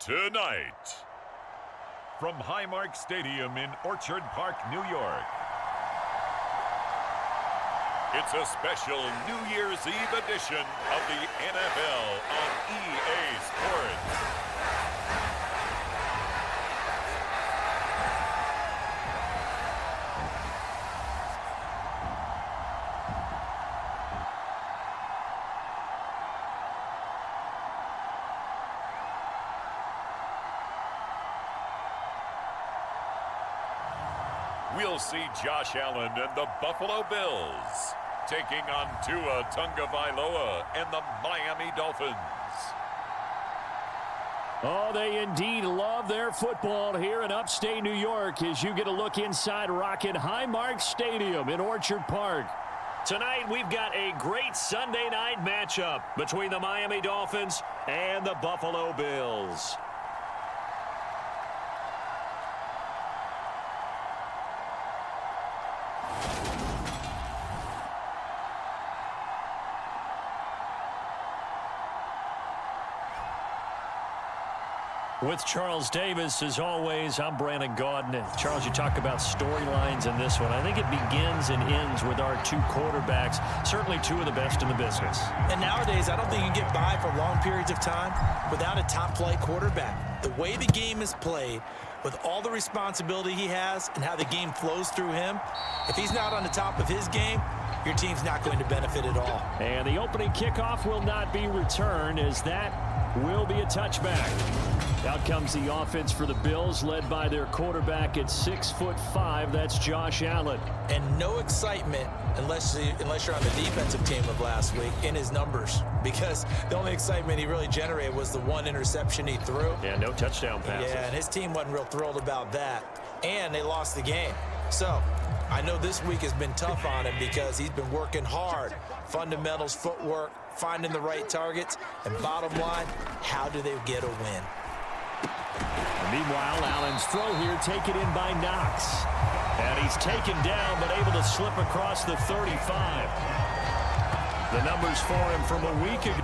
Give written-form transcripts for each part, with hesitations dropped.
Tonight, from Highmark Stadium in Orchard Park, New York, it's a special New Year's Eve edition of the NFL on EA Sports. We'll see Josh Allen and the Buffalo Bills taking on Tua Tagovailoa and the Miami Dolphins. Oh, they indeed love their football here in upstate New York as you get a look inside Rocket Highmark Stadium in Orchard Park. Tonight, we've got a great Sunday night matchup between the Miami Dolphins and the Buffalo Bills. With Charles Davis, as always, I'm Brandon Gaudin. Charles, you talk about storylines in this one. I think it begins and ends with our two quarterbacks, certainly two of the best in the business. And nowadays, I don't think you can get by for long periods of time without a top-flight quarterback. The way the game is played, with all the responsibility he has and how the game flows through him, if he's not on the top of his game, your team's not going to benefit at all. And the opening kickoff will not be returned, as that will be a touchback. Out comes the offense for the Bills, led by their quarterback at 6'5". That's Josh Allen. And no excitement unless you're on the defensive team of last week in his numbers, because the only excitement he really generated was the one interception he threw. Yeah, no touchdown passes. Yeah, and his team wasn't real thrilled about that, and they lost the game. So I know this week has been tough on him because he's been working hard. Fundamentals, footwork, finding the right targets, and bottom line, how do they get a win? Meanwhile, Allen's throw here taken in by Knox. And he's taken down, but able to slip across the 35. The numbers for him from a week ago.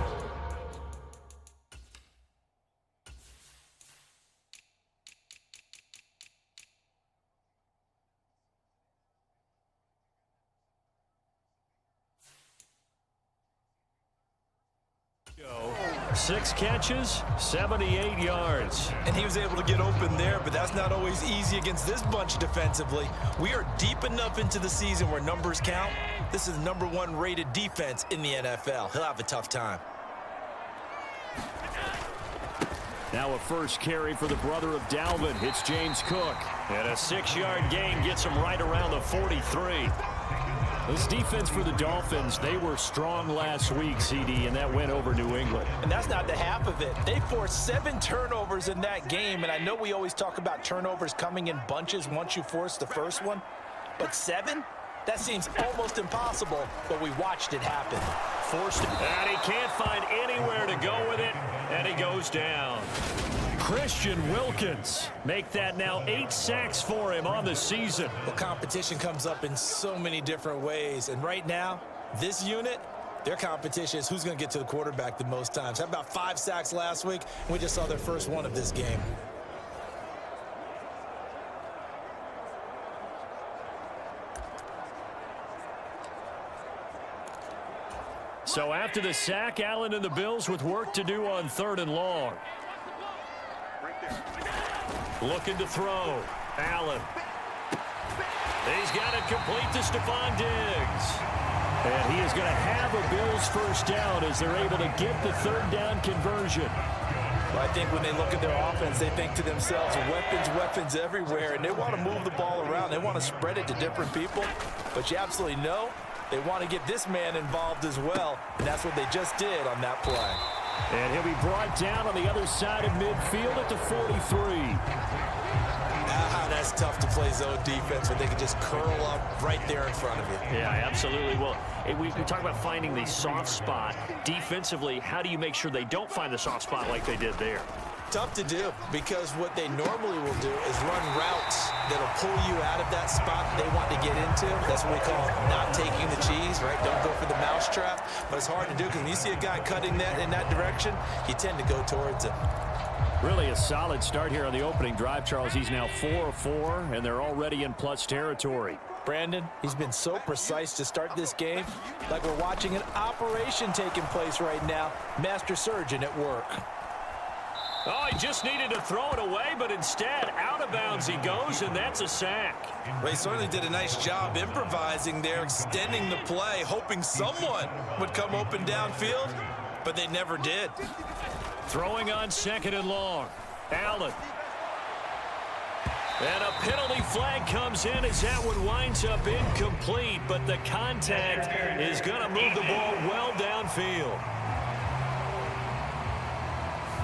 Six catches, 78 yards. And he was able to get open there, but that's not always easy against this bunch defensively. We are deep enough into the season where numbers count. This is the #1 rated defense in the NFL. He'll have a tough time. Now a first carry for the brother of Dalvin. It's James Cook. And a 6-yard gain gets him right around the 43. This defense for the Dolphins, they were strong last week, CD, and that went over New England. And that's not the half of it. They forced 7 turnovers in that game, and I know we always talk about turnovers coming in bunches once you force the first one, but 7? That seems almost impossible, but we watched it happen. Forced it, and he can't find anywhere to go with it, and he goes down. Christian Wilkins, make that now 8 sacks for him on the season. Well, competition comes up in so many different ways, and right now, this unit, their competition is who's going to get to the quarterback the most times. How about 5 sacks last week? We just saw their first one of this game. So after the sack, Allen and the Bills with work to do on 3rd and long. Looking to throw. Allen. He's got it complete to Stephon Diggs. And he is going to have a Bills first down as they're able to get the 3rd down conversion. Well, I think when they look at their offense, they think to themselves, weapons everywhere, and they want to move the ball around. They want to spread it to different people. But you absolutely know they want to get this man involved as well, and that's what they just did on that play. And he'll be brought down on the other side of midfield at the 43. That's tough to play zone defense when they can just curl up right there in front of you. Yeah, absolutely. Well, we talk about finding the soft spot. Defensively, how do you make sure they don't find the soft spot like they did there? Tough to do, because what they normally will do is run routes that'll pull you out of that spot they want to get into. That's what we call not taking the cheese, right? Don't go for the mousetrap. But it's hard to do because when you see a guy cutting that in that direction, you tend to go towards him. Really a solid start here on the opening drive, Charles. He's now 4 of 4, and they're already in plus territory. Brandon, he's been so precise to start this game, like we're watching an operation taking place right now. Master surgeon at work. Oh, he just needed to throw it away, but instead, out of bounds he goes, and that's a sack. Well, he certainly did a nice job improvising there, extending the play, hoping someone would come open downfield, but they never did. Throwing on 2nd and long. Allen. And a penalty flag comes in as that one winds up incomplete, but the contact is going to move the ball well downfield.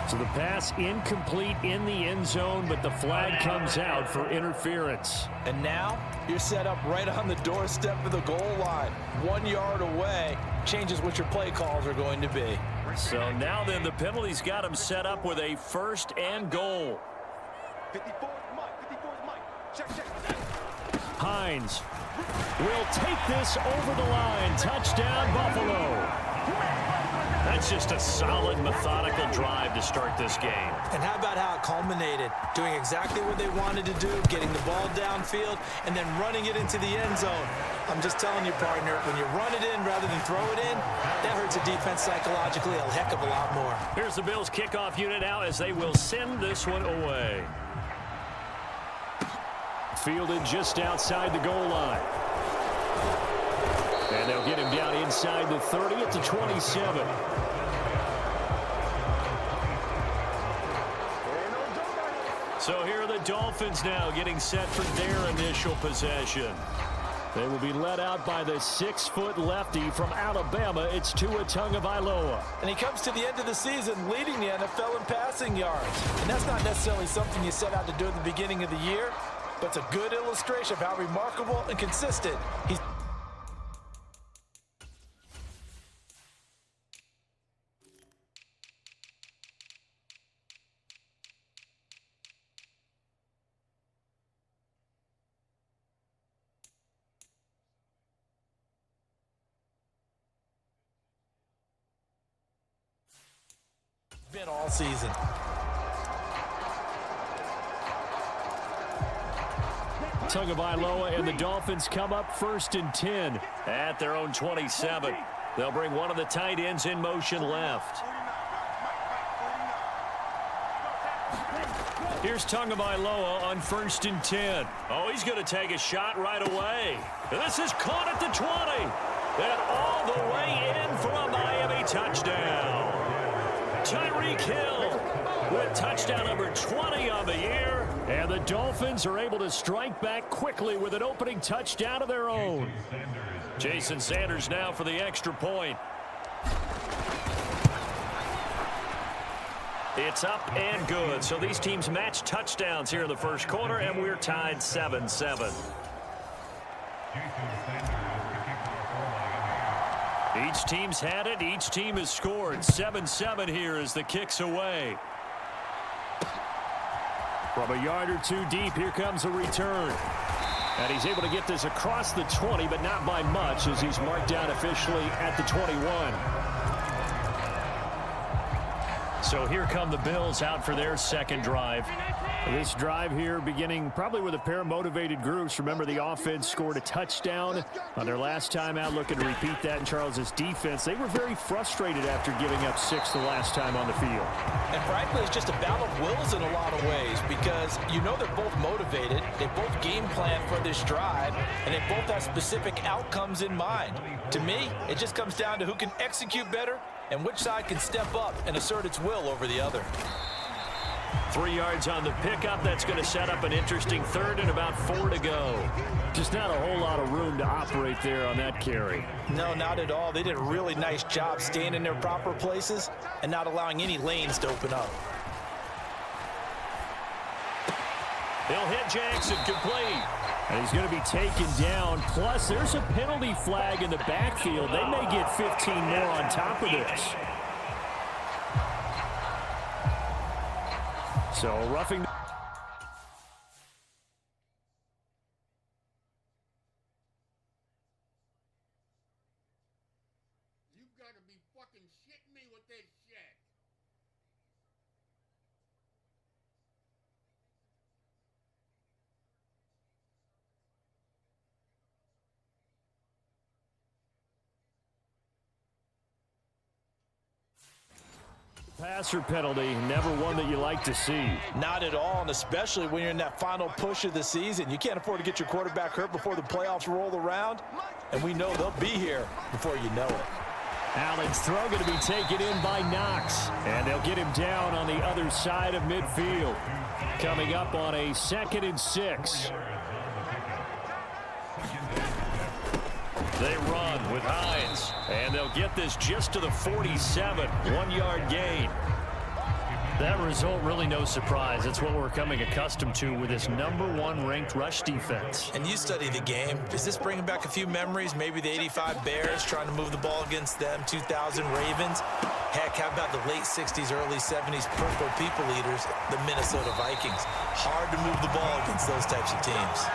So the pass incomplete in the end zone, but the flag comes out for interference. And now you're set up right on the doorstep of the goal line. 1 yard away changes what your play calls are going to be. So now then the penalty's got him set up with a 1st and goal. Hines will take this over the line. Touchdown, Buffalo. That's just a solid, methodical drive to start this game. And how about how it culminated? Doing exactly what they wanted to do, getting the ball downfield, and then running it into the end zone. I'm just telling you, partner, when you run it in rather than throw it in, that hurts a defense psychologically a heck of a lot more. Here's the Bills kickoff unit now as they will send this one away. Fielded just outside the goal line. And they'll get him down inside the 30 at the 27. So here are the Dolphins now getting set for their initial possession. They will be led out by the 6-foot lefty from Alabama. It's Tua Tagovailoa. And he comes to the end of the season leading the NFL in passing yards. And that's not necessarily something you set out to do at the beginning of the year, but it's a good illustration of how remarkable and consistent he's been all season. Tagovailoa and the Dolphins come up 1st and 10 at their own 27. They'll bring one of the tight ends in motion left. Here's Tagovailoa on 1st and 10. Oh, he's going to take a shot right away. This is caught at the 20. And all the way in for a Miami touchdown. Tyreek Hill with touchdown number 20 on the year. And the Dolphins are able to strike back quickly with an opening touchdown of their own. Jason Sanders now for the extra point. It's up and good. So these teams match touchdowns here in the first quarter, and we're tied 7-7. Each team's had it. Each team has scored. 7-7 here as the kick's away. From a yard or two deep, here comes a return. And he's able to get this across the 20, but not by much as he's marked down officially at the 21. So here come the Bills out for their second drive. This drive here beginning probably with a pair of motivated groups. Remember, the offense scored a touchdown on their last time out, looking to repeat that in Charles's defense. They were very frustrated after giving up 6 the last time on the field. And frankly, it's just a battle of wills in a lot of ways because you know they're both motivated. They both game plan for this drive, and they both have specific outcomes in mind. To me, it just comes down to who can execute better and which side can step up and assert its will over the other. 3 yards on the pickup. That's going to set up an interesting third and about 4 to go. Just not a whole lot of room to operate there on that carry. No, not at all. They did a really nice job staying in their proper places and not allowing any lanes to open up. He'll hit Jackson complete. And he's going to be taken down. Plus, there's a penalty flag in the backfield. They may get 15 more on top of this. So, roughing. You've got to be fucking shitting me with this shit. Passer penalty, never one that you like to see. Not at all, and especially when you're in that final push of the season. You can't afford to get your quarterback hurt before the playoffs roll around, and we know they'll be here before you know it. Allen's throw going to be taken in by Knox, and they'll get him down on the other side of midfield. Coming up on a 2nd and 6. They run with Hines, and they'll get this just to the 47, 1-yard gain. That result, really no surprise. It's what we're coming accustomed to with this #1 ranked rush defense. And you study the game. Is this bringing back a few memories? Maybe the 85 Bears trying to move the ball against them, 2000 Ravens. Heck, how about the late 60s, early 70s Purple People Eaters, the Minnesota Vikings? Hard to move the ball against those types of teams.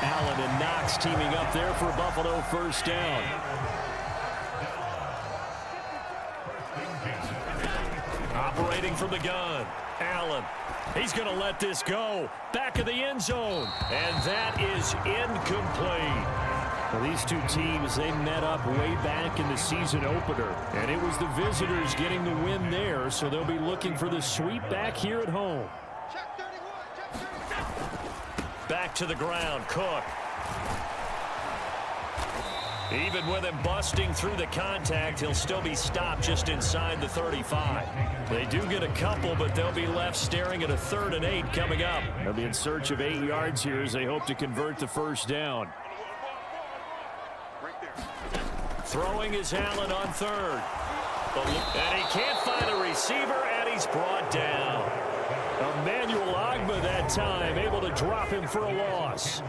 Allen and Knox teaming up there for Buffalo first down. Operating from the gun, Allen. He's going to let this go. Back of the end zone. And that is incomplete. Well, these two teams, they met up way back in the season opener. And it was the visitors getting the win there, so they'll be looking for the sweep back here at home. Back to the ground, Cook. Even with him busting through the contact, he'll still be stopped just inside the 35. They do get a couple, but they'll be left staring at a 3rd and 8 coming up. They'll be in search of 8 yards here as they hope to convert the first down. Throwing is Allen on 3rd. And he can't find a receiver, and he's brought down. Emmanuel Ogbah that time, able to drop him for a loss.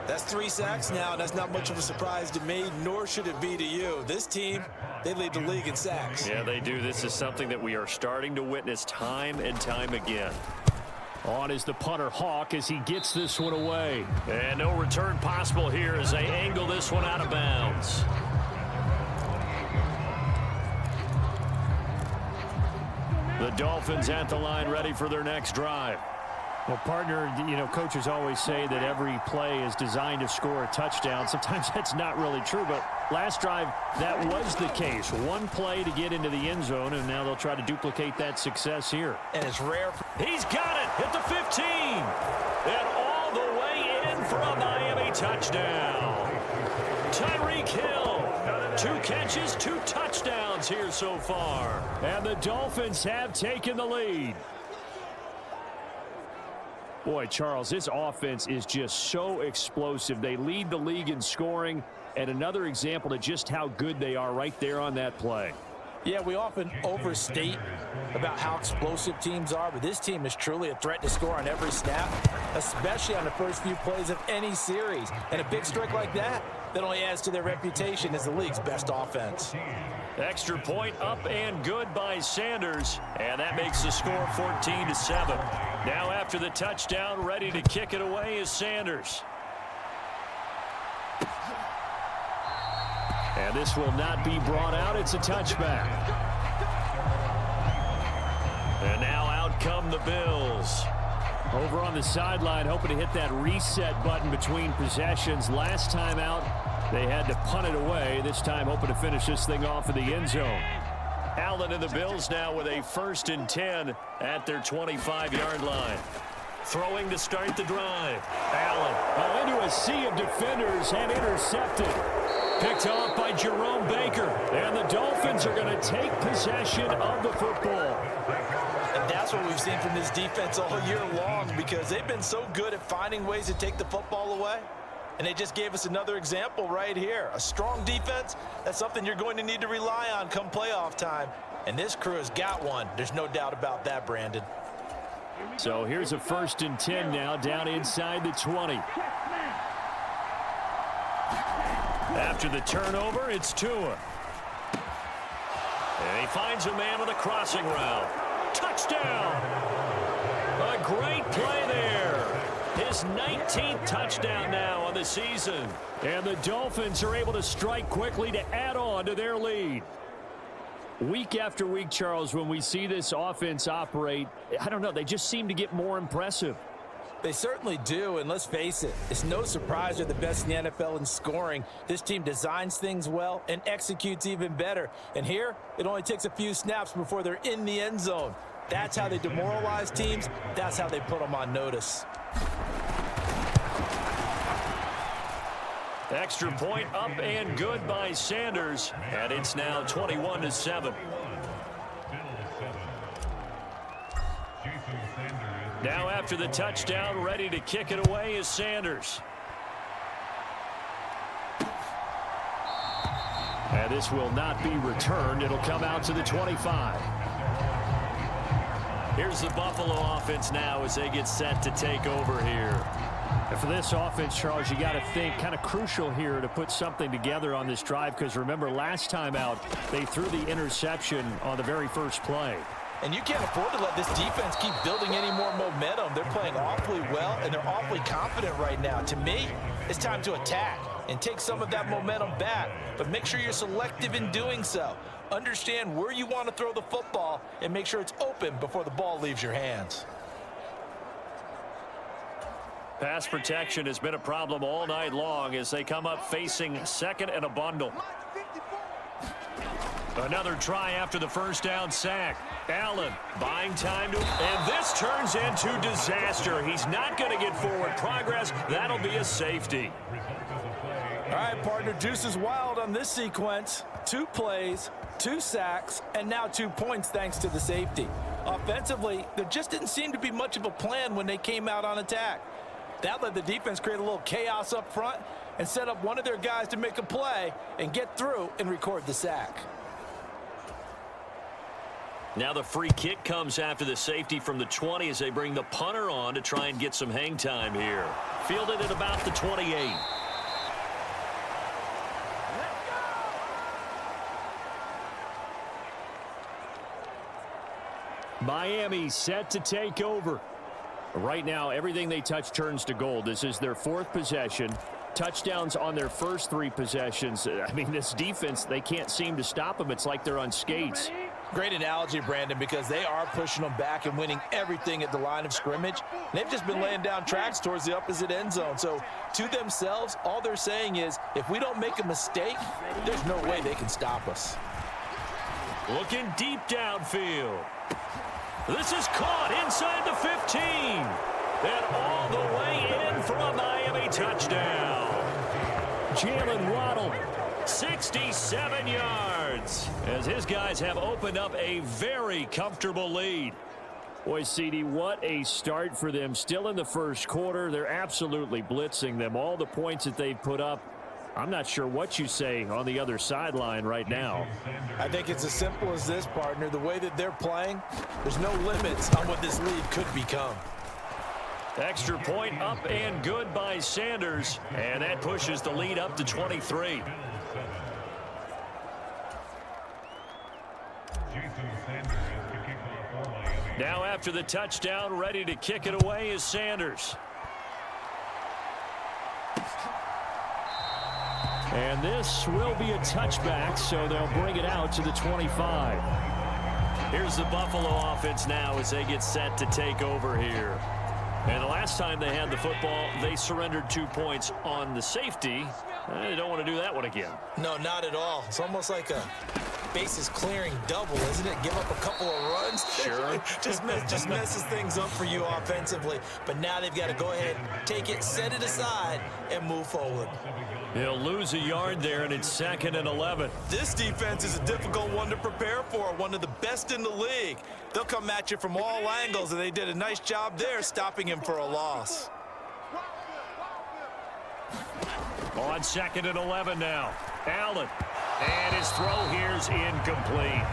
That's 3 sacks now, and that's not much of a surprise to me, nor should it be to you. This team, they lead the league in sacks. Yeah, they do. This is something that we are starting to witness time and time again. On is the punter, Hawk, as he gets this one away. And no return possible here as they angle this one out of bounds. The Dolphins at the line, ready for their next drive. Well, partner, you know, coaches always say that every play is designed to score a touchdown. Sometimes that's not really true, but last drive, that was the case. One play to get into the end zone, and now they'll try to duplicate that success here. And it's rare. He's got it at the 15. And all the way in for a Miami touchdown. Tyreek Hill. 2 catches, 2 touchdowns here so far. And the Dolphins have taken the lead. Boy, Charles, this offense is just so explosive. They lead the league in scoring, and another example of just how good they are right there on that play. Yeah, we often overstate about how explosive teams are, but this team is truly a threat to score on every snap, especially on the first few plays of any series. And a big strike like that only adds to their reputation as the league's best offense. Extra point up and good by Sanders, and that makes the score 14-7. Now after the touchdown, ready to kick it away is Sanders. And this will not be brought out. It's a touchback. And now out come the Bills. Over on the sideline, hoping to hit that reset button between possessions. Last time out, they had to punt it away. This time hoping to finish this thing off in the end zone. Allen and the Bills now with a 1st and 10 at their 25-yard line. Throwing to start the drive. Allen into a sea of defenders and intercepted. Picked off by Jerome Baker. And the Dolphins are going to take possession of the football. And that's what we've seen from this defense all year long, because they've been so good at finding ways to take the football away. And they just gave us another example right here. A strong defense, that's something you're going to need to rely on come playoff time. And this crew has got one. There's no doubt about that, Brandon. So here's a 1st and 10 now, down inside the 20. After the turnover, it's Tua. And he finds a man with a crossing route. Touchdown! A great play there. His 19th touchdown now on the season. And the Dolphins are able to strike quickly to add on to their lead. Week after week, Charles, when we see this offense operate, I don't know, they just seem to get more impressive. They certainly do, and let's face it, it's no surprise they're the best in the NFL in scoring. This team designs things well and executes even better. And here, it only takes a few snaps before they're in the end zone. That's how they demoralize teams. That's how they put them on notice. Extra point up and good by Sanders, and it's now 21-7. Now after the touchdown, ready to kick it away is Sanders. And this will not be returned. It'll come out to the 25. Here's the Buffalo offense now as they get set to take over here. And for this offense, Charles, you got to think kind of crucial here to put something together on this drive, because remember last time out they threw the interception on the very first play. And you can't afford to let this defense keep building any more momentum. They're playing awfully well, and they're awfully confident right now. To me, it's time to attack and take some of that momentum back. But make sure you're selective in doing so. Understand where you want to throw the football and make sure it's open before the ball leaves your hands. Pass protection has been a problem all night long as they come up facing second and a bundle. Another try after the first down sack. Allen buying time and this turns into disaster. He's not going to get forward progress. That'll be a safety. All right, partner, juice is wild on this sequence. 2 plays, 2 sacks, and now 2 points thanks to the safety. Offensively, there just didn't seem to be much of a plan when they came out on attack. That let the defense create a little chaos up front and set up one of their guys to make a play and get through and record the sack. Now the free kick comes after the safety from the 20 as they bring the punter on to try and get some hang time here. Fielded at about the 28. Miami set to take over. Right now, everything they touch turns to gold. This is their 4th possession. Touchdowns on their first 3 possessions. I mean, this defense, they can't seem to stop them. It's like they're on skates. Great analogy, Brandon, because they are pushing them back and winning everything at the line of scrimmage. They've just been laying down tracks towards the opposite end zone. So to themselves, all they're saying is, if we don't make a mistake, there's no way they can stop us. Looking deep downfield. This is caught inside the 15. And all the way in for a Miami touchdown. Jalen Waddle. 67 yards as his guys have opened up a very comfortable lead. Boy, CD, what a start for them. Still in the first quarter. They're absolutely blitzing them. All the points that they've put up, I'm not sure what you say on the other sideline right now. I think it's as simple as this, partner. The way that they're playing, there's no limits on what this lead could become. Extra point up and good by Sanders, and that pushes the lead up to 23. Now after the touchdown, ready to kick it away is Sanders. And this will be a touchback, so they'll bring it out to the 25. Here's the Buffalo offense now as they get set to take over here. And the last time they had the football, they surrendered 2 points on the safety. They don't want to do that one again. No, not at all. It's almost like a bases clearing double, isn't it? Give up a couple of runs. Sure. just messes things up for you offensively. But now they've got to go ahead, take it, set it aside, and move forward. He'll lose a yard there, and it's 2nd and 11. This defense is a difficult one to prepare for, one of the best in the league. They'll come at you from all angles, and they did a nice job there stopping him for a loss. On 2nd and 11 now. Allen. And his throw here's incomplete.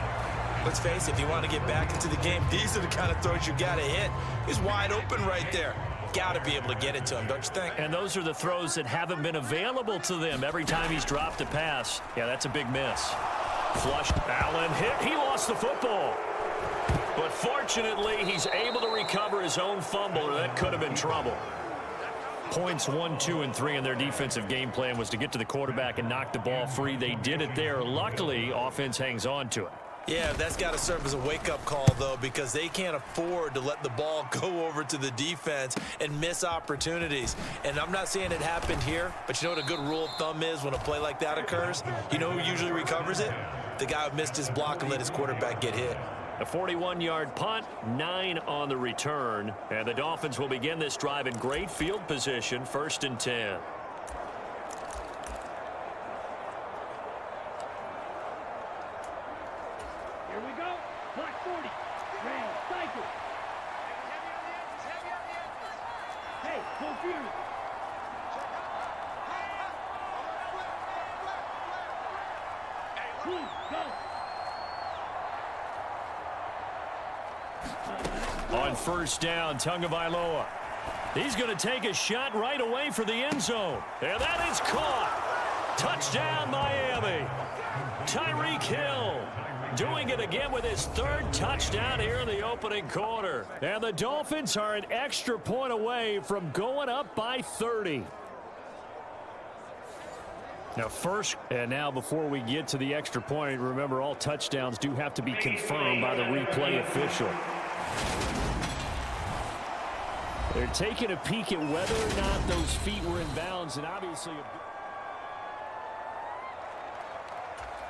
Let's face it, if you want to get back into the game, these are the kind of throws you got to hit. He's wide open right there. Got to be able to get it to him, don't you think? And those are the throws that haven't been available to them every time he's dropped a pass. Yeah, that's a big miss. Flushed. Allen hit. He lost the football. But fortunately, he's able to recover his own fumble, or that could have been trouble. Points 1, 2, and 3 in their defensive game plan was to get to the quarterback and knock the ball free. They did it there. Luckily, offense hangs on to it. Yeah, that's got to serve as a wake-up call, though, because they can't afford to let the ball go over to the defense and miss opportunities. And I'm not saying it happened here, but you know what a good rule of thumb is when a play like that occurs? You know who usually recovers it? The guy who missed his block and let his quarterback get hit. A 41-yard punt, 9 on the return. And the Dolphins will begin this drive in great field position, 1st and 10. On 1st down, Tagovailoa. He's going to take a shot right away for the end zone. And that is caught. Touchdown, Miami. Tyreek Hill doing it again with his 3rd touchdown here in the opening quarter. And the Dolphins are an extra point away from going up by 30. Now first, and now before we get to the extra point, remember all touchdowns do have to be confirmed by the replay official. They're taking a peek at whether or not those feet were in bounds, and obviously...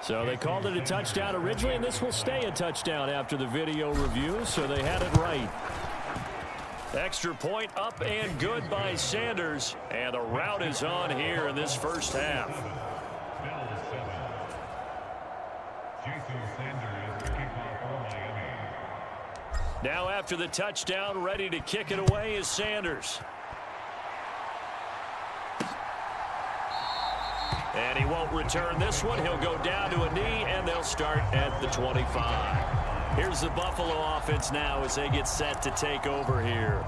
So they called it a touchdown originally, and this will stay a touchdown after the video review, so they had it right. Extra point up and good by Sanders, and the route is on here in this first half. Now after the touchdown, ready to kick it away is Sanders. And he won't return this one. He'll go down to a knee, and they'll start at the 25. Here's the Buffalo offense now as they get set to take over here.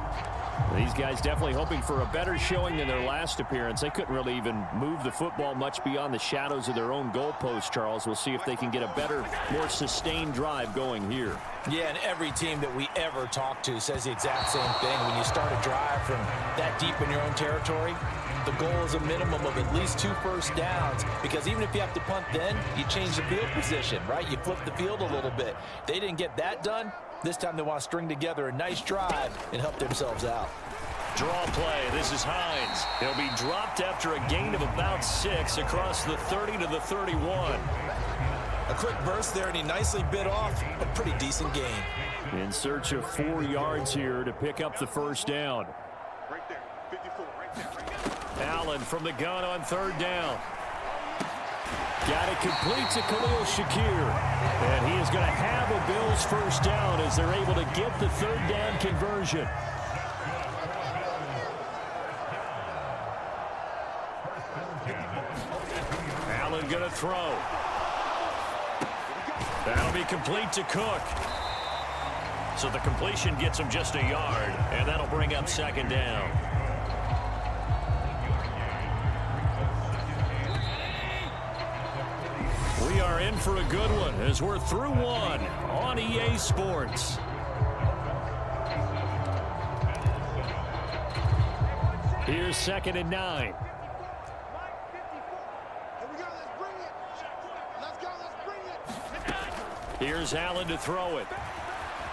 These guys definitely hoping for a better showing than their last appearance. They couldn't really even move the football much beyond the shadows of their own goalpost, Charles. We'll see if they can get a better, more sustained drive going here. Yeah, and every team that we ever talk to says the exact same thing. When you start a drive from that deep in your own territory, the goal is a minimum of at least 2 first downs, because even if you have to punt then, you change the field position, right? You flip the field a little bit. They didn't get that done. This time they want to string together a nice drive and help themselves out. Draw play. This is Hines. He'll be dropped after a gain of about 6 across the 30 to the 31. A quick burst there, and he nicely bit off a pretty decent gain. In search of 4 yards here to pick up the first down. Right there, 54, right there. Allen from the gun on 3rd down. Got it complete to Khalil Shakir. And he is going to have a Bills first down as they're able to get the 3rd down conversion. Allen going to throw. That'll be complete to Cook. So the completion gets him just a yard, and that'll bring up 2nd down. We are in for a good one as we're through one on EA Sports. Here's 2nd and 9. Here's Allen to throw it.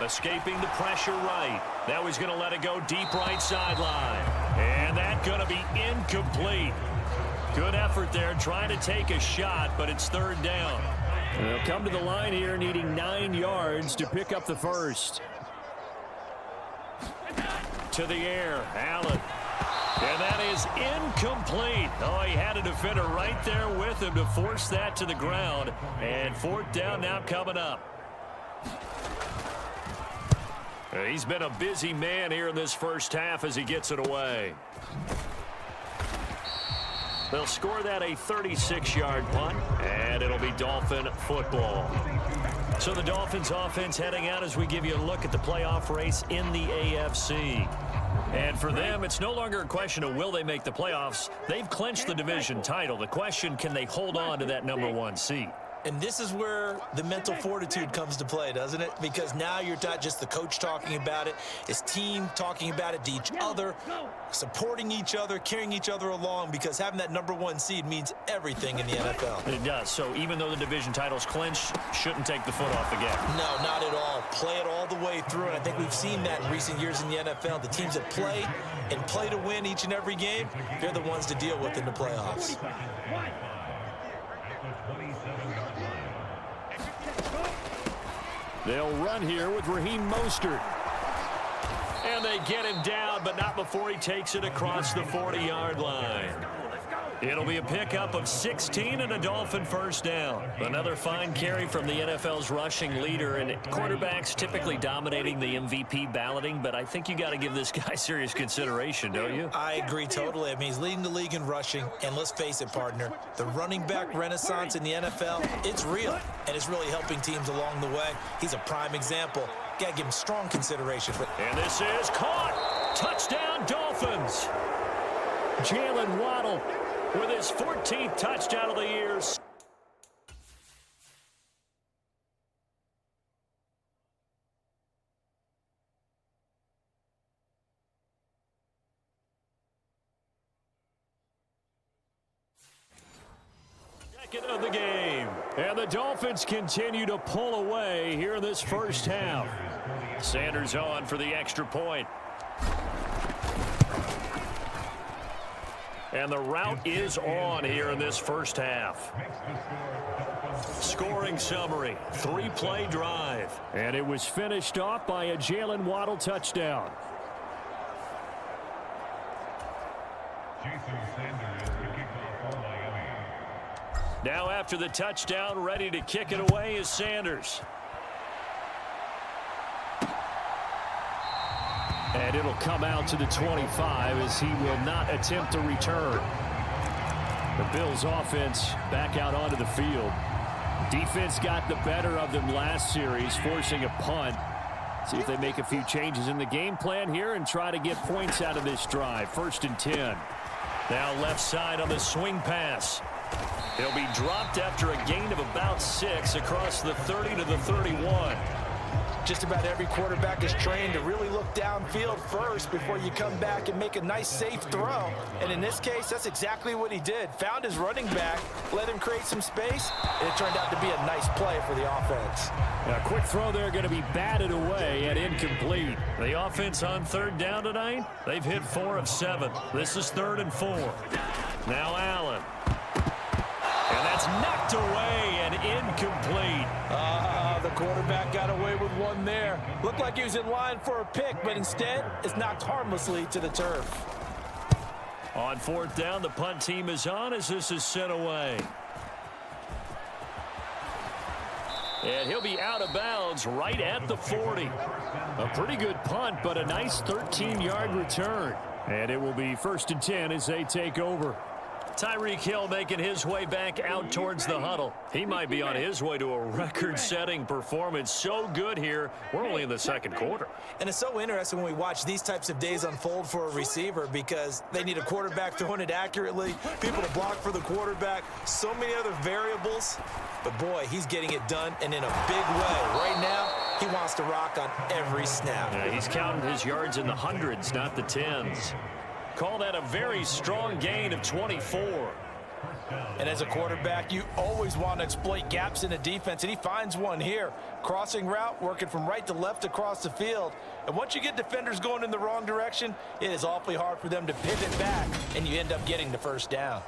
Escaping the pressure right. Now he's going to let it go deep right sideline. And that's going to be incomplete. Good effort there trying to take a shot, but it's 3rd down. They'll come to the line here needing 9 yards to pick up the first. To the air, Allen. And that is incomplete. Oh, he had a defender right there with him to force that to the ground. And 4th down now coming up. He's been a busy man here in this first half as he gets it away. They'll score that a 36-yard punt, and it'll be Dolphin football. So the Dolphins offense heading out as we give you a look at the playoff race in the AFC. And for them, it's no longer a question of will they make the playoffs. They've clinched the division title. The question, can they hold on to that #1 seed? And this is where the mental fortitude comes to play, doesn't it? Because now you're not just the coach talking about it, his team talking about it to each other, supporting each other, carrying each other along, because having that #1 seed means everything in the NFL. It does. So even though the division title's clinched, shouldn't take the foot off the gas. No, not at all. Play it all the way through, and I think we've seen that in recent years in the NFL. The teams that play and play to win each and every game, they're the ones to deal with in the playoffs. They'll run here with Raheem Mostert. And they get him down, but not before he takes it across the 40-yard line. It'll be a pickup of 16 and a Dolphin first down. Another fine carry from the NFL's rushing leader, and quarterbacks typically dominating the MVP balloting, but I think you got to give this guy serious consideration, don't you? I agree totally. I mean, he's leading the league in rushing, and let's face it, partner, the running back renaissance in the NFL, it's real, and it's really helping teams along the way. He's a prime example. Got to give him strong consideration for. And this is caught. Touchdown, Dolphins. Jalen Waddle with his 14th touchdown of the year. Second of the game. And the Dolphins continue to pull away here in this first half. Sanders on for the extra point. And the route is on here in this first half. Scoring summary, 3-play drive. And it was finished off by a Jalen Waddle touchdown. Now after the touchdown, ready to kick it away is Sanders. And it'll come out to the 25 as he will not attempt to return. The Bills offense back out onto the field. Defense got the better of them last series, forcing a punt. See if they make a few changes in the game plan here and try to get points out of this drive. 1st and 10. Now left side on the swing pass. He'll be dropped after a gain of about 6 across the 30 to the 31. Just about every quarterback is trained to really look downfield first before you come back and make a nice, safe throw. And in this case, that's exactly what he did. Found his running back, let him create some space, and it turned out to be a nice play for the offense. A quick throw there going to be batted away and incomplete. The offense on 3rd down tonight, they've hit 4 of 7. This is 3rd and 4. Now Allen. And that's knocked away and incomplete. The quarterback got away with one there. Looked like he was in line for a pick, but instead it's knocked harmlessly to the turf. On 4th down, the punt team is on as this is sent away. And he'll be out of bounds right at the 40. A pretty good punt, but a nice 13-yard return. And it will be 1st and 10 as they take over. Tyreek Hill making his way back out towards the huddle. He might be on his way to a record-setting performance. So good here. We're only in the 2nd quarter. And it's so interesting when we watch these types of days unfold for a receiver because they need a quarterback throwing it accurately, people to block for the quarterback, so many other variables. But, boy, he's getting it done and in a big way. Right now, he wants to rock on every snap. Yeah, he's counting his yards in the hundreds, not the tens. Call that a very strong gain of 24. And as a quarterback, you always want to exploit gaps in a defense, and he finds one here. Crossing route, working from right to left across the field. And once you get defenders going in the wrong direction, it is awfully hard for them to pivot back, and you end up getting the 1st down.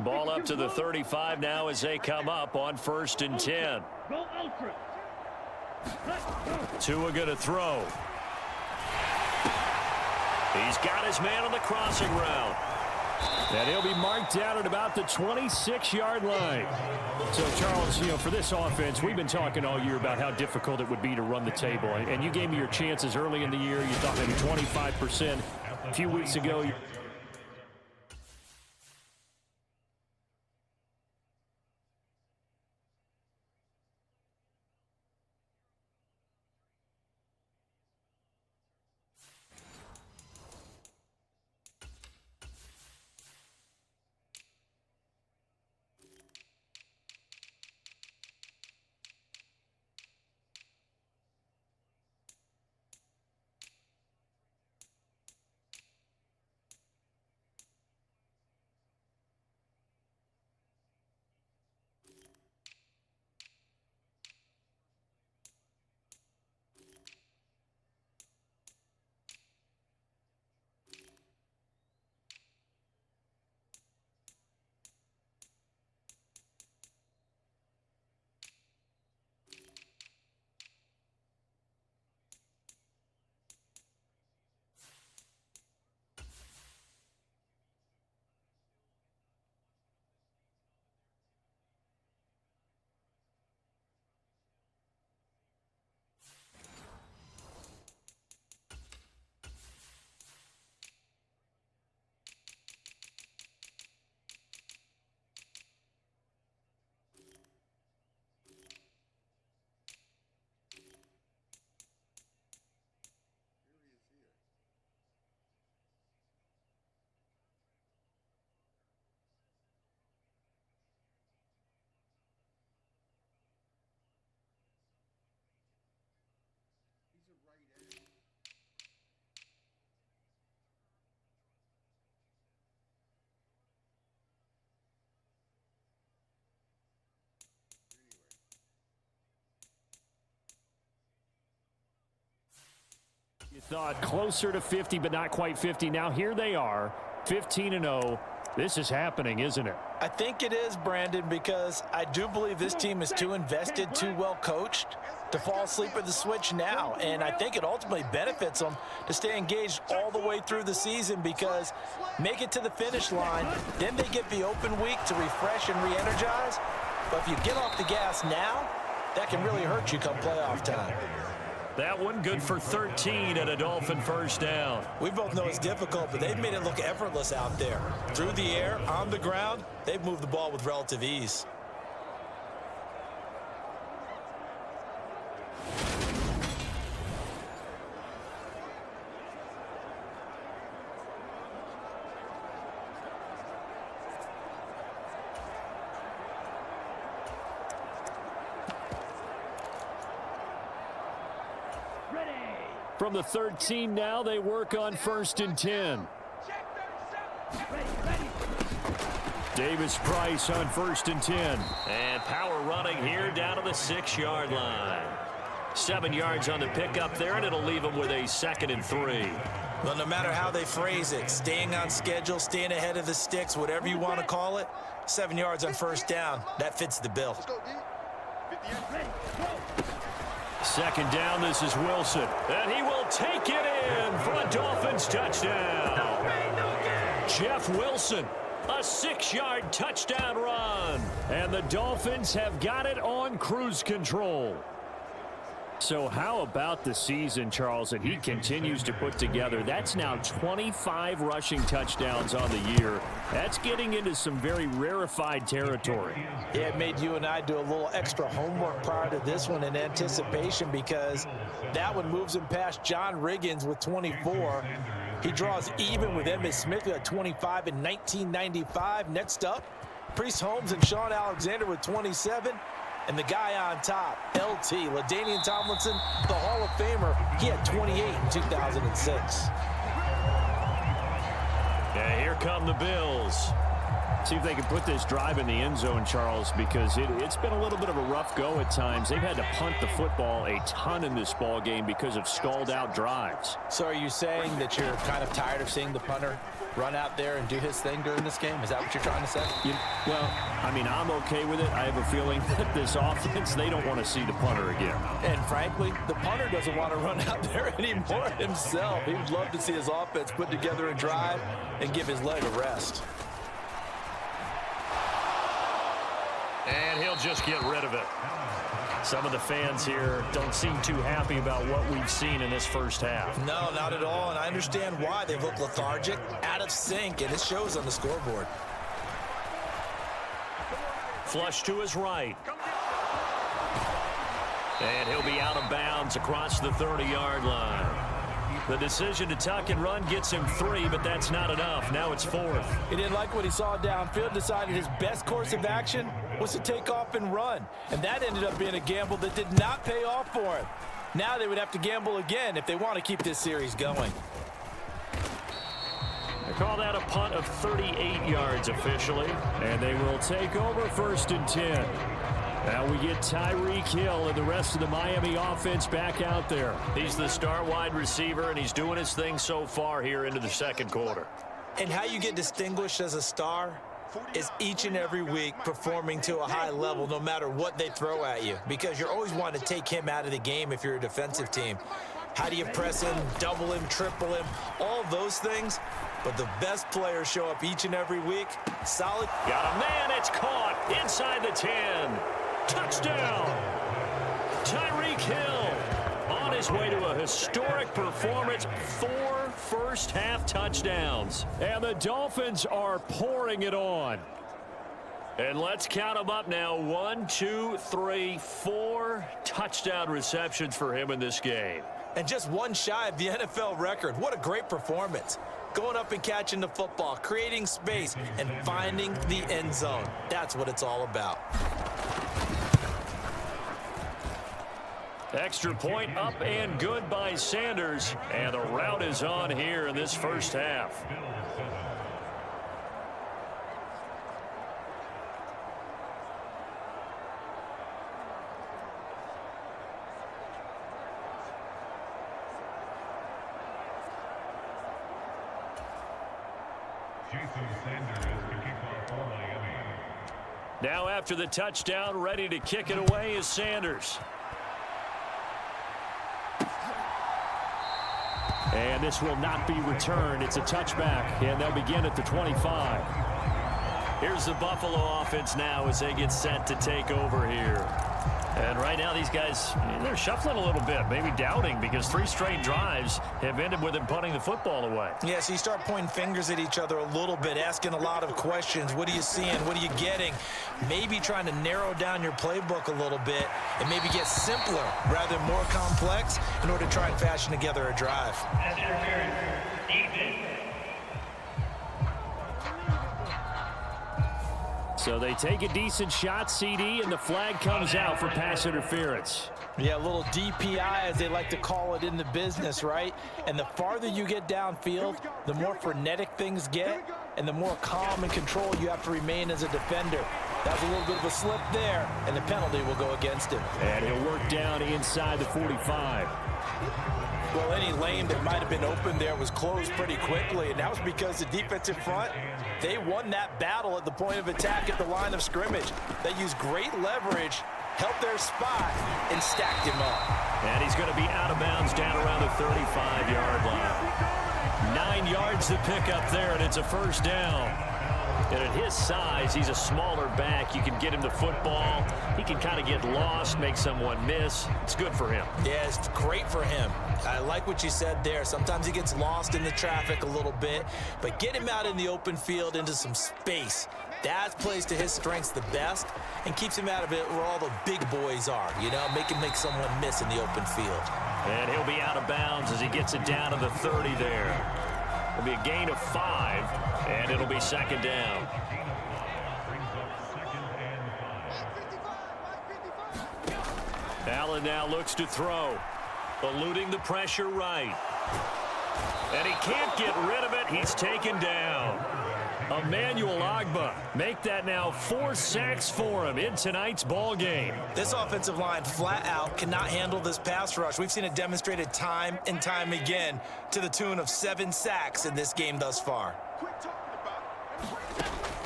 Ball up to the 35 now as they come up on 1st and 10. Tua going to throw. He's got his man on the crossing route. And he'll be marked down at about the 26-yard line. So, Charles, for this offense, we've been talking all year about how difficult it would be to run the table. And you gave me your chances early in the year. You thought maybe 25%. A few weeks ago, You thought closer to 50, but not quite 50. Now here they are, 15-0. This is happening, isn't it? I think it is, Brandon, because I do believe this team is too invested, too well coached to fall asleep at the switch now. And I think it ultimately benefits them to stay engaged all the way through the season, because make it to the finish line, then they get the open week to refresh and re-energize. But if you get off the gas now, that can really hurt you come playoff time. That one good for 13 and a Dolphin first down. We both know it's difficult, but they've made it look effortless out there. Through the air, on the ground, they've moved the ball with relative ease. From the 13 now, they work on 1st and 10. Davis Price on 1st and 10. And power running here down to the 6-yard line. 7 yards on the pickup there, and it'll leave them with a 2nd and 3. Well, no matter how they phrase it, staying on schedule, staying ahead of the sticks, whatever you want to call it, 7 yards on 1st down, that fits the bill. 2nd down, this is Wilson. And he will take it in for a Dolphins touchdown. Jeff Wilson, a 6-yard touchdown run. And the Dolphins have got it on cruise control. So how about the season, Charles, that he continues to put together? That's now 25 rushing touchdowns on the year. That's getting into some very rarefied territory. Yeah, it made you and I do a little extra homework prior to this one in anticipation, because that one moves him past John Riggins with 24. He draws even with Emmitt Smith at 25 in 1995. Next up, Priest Holmes and Sean Alexander with 27. And the guy on top, LT, LaDainian Tomlinson, the Hall of Famer, he had 28 in 2006. Yeah, here come the Bills. See if they can put this drive in the end zone, Charles, because it's been a little bit of a rough go at times. They've had to punt the football a ton in this ball game because of stalled-out drives. So are you saying that you're kind of tired of seeing the punter run out there and do his thing during this game? Is that what you're trying to say? Well, I mean, I'm okay with it. I have a feeling that this offense, they don't want to see the punter again. And frankly, the punter doesn't want to run out there anymore himself. He would love to see his offense put together a drive and give his leg a rest. And he'll just get rid of it. Some of the fans here don't seem too happy about what we've seen in this first half. No, not at all, and I understand why. They look lethargic, out of sync, and it shows on the scoreboard. Flush to his right. And he'll be out of bounds across the 30-yard line. The decision to tuck and run gets him 3, but that's not enough. Now it's 4th. He didn't like what he saw downfield, decided his best course of action was to take off and run. And that ended up being a gamble that did not pay off for him. Now they would have to gamble again if they want to keep this series going. They call that a punt of 38 yards officially. And they will take over 1st and 10. Now we get Tyreek Hill and the rest of the Miami offense back out there. He's the star wide receiver, and he's doing his thing so far here into the 2nd quarter. And how you get distinguished as a star is each and every week performing to a high level no matter what they throw at you, because you're always wanting to take him out of the game if you're a defensive team. How do you press him, double him, triple him, all those things? But the best players show up each and every week. Solid. Got a man, it's caught inside the 10. Touchdown! Tyreek Hill on his way to a historic performance. 4 first-half touchdowns. And the Dolphins are pouring it on. And let's count them up now. 1, 2, 3, 4 touchdown receptions for him in this game. And just one shy of the NFL record. What a great performance. Going up and catching the football, creating space, and finding the end zone. That's what it's all about. Extra point up and good by Sanders. And the route is on here in this first half. Now after the touchdown, ready to kick it away is Sanders. And this will not be returned. It's a touchback, and they'll begin at the 25. Here's the Buffalo offense now as they get set to take over here. And right now these guys, they're shuffling a little bit, maybe doubting, because 3 straight drives have ended with them punting the football away. Yeah, so you start pointing fingers at each other a little bit, asking a lot of questions. What are you seeing? What are you getting? Maybe trying to narrow down your playbook a little bit and maybe get simpler rather than more complex in order to try and fashion together a drive. So they take a decent shot, CD, and the flag comes out for pass interference. Yeah, a little DPI, as they like to call it in the business, right? And the farther you get downfield, the more frenetic things get, and the more calm and control you have to remain as a defender. That was a little bit of a slip there, and the penalty will go against him. And he'll work down inside the 45. Well, any lane that might have been open there was closed pretty quickly, and that was because the defensive front, they won that battle at the point of attack at the line of scrimmage. They used great leverage, held their spot, and stacked him up. And he's going to be out of bounds down around the 35-yard line. 9 yards to pick up there, and it's a first down. And at his size, he's a smaller back. You can get him the football. He can kind of get lost, make someone miss. It's good for him. Yeah, it's great for him. I like what you said there. Sometimes he gets lost in the traffic a little bit, but get him out in the open field into some space. That plays to his strengths the best and keeps him out of it where all the big boys are, you know, make someone miss in the open field. And he'll be out of bounds as he gets it down to the 30 there. It'll be a gain of 5, and it'll be second down. Allen now looks to throw, eluding the pressure right. And he can't get rid of it. He's taken down. Emmanuel Ogbah make that now 4 sacks for him in tonight's ball game. This offensive line flat out cannot handle this pass rush. We've seen it demonstrated time and time again to the tune of 7 sacks in this game thus far.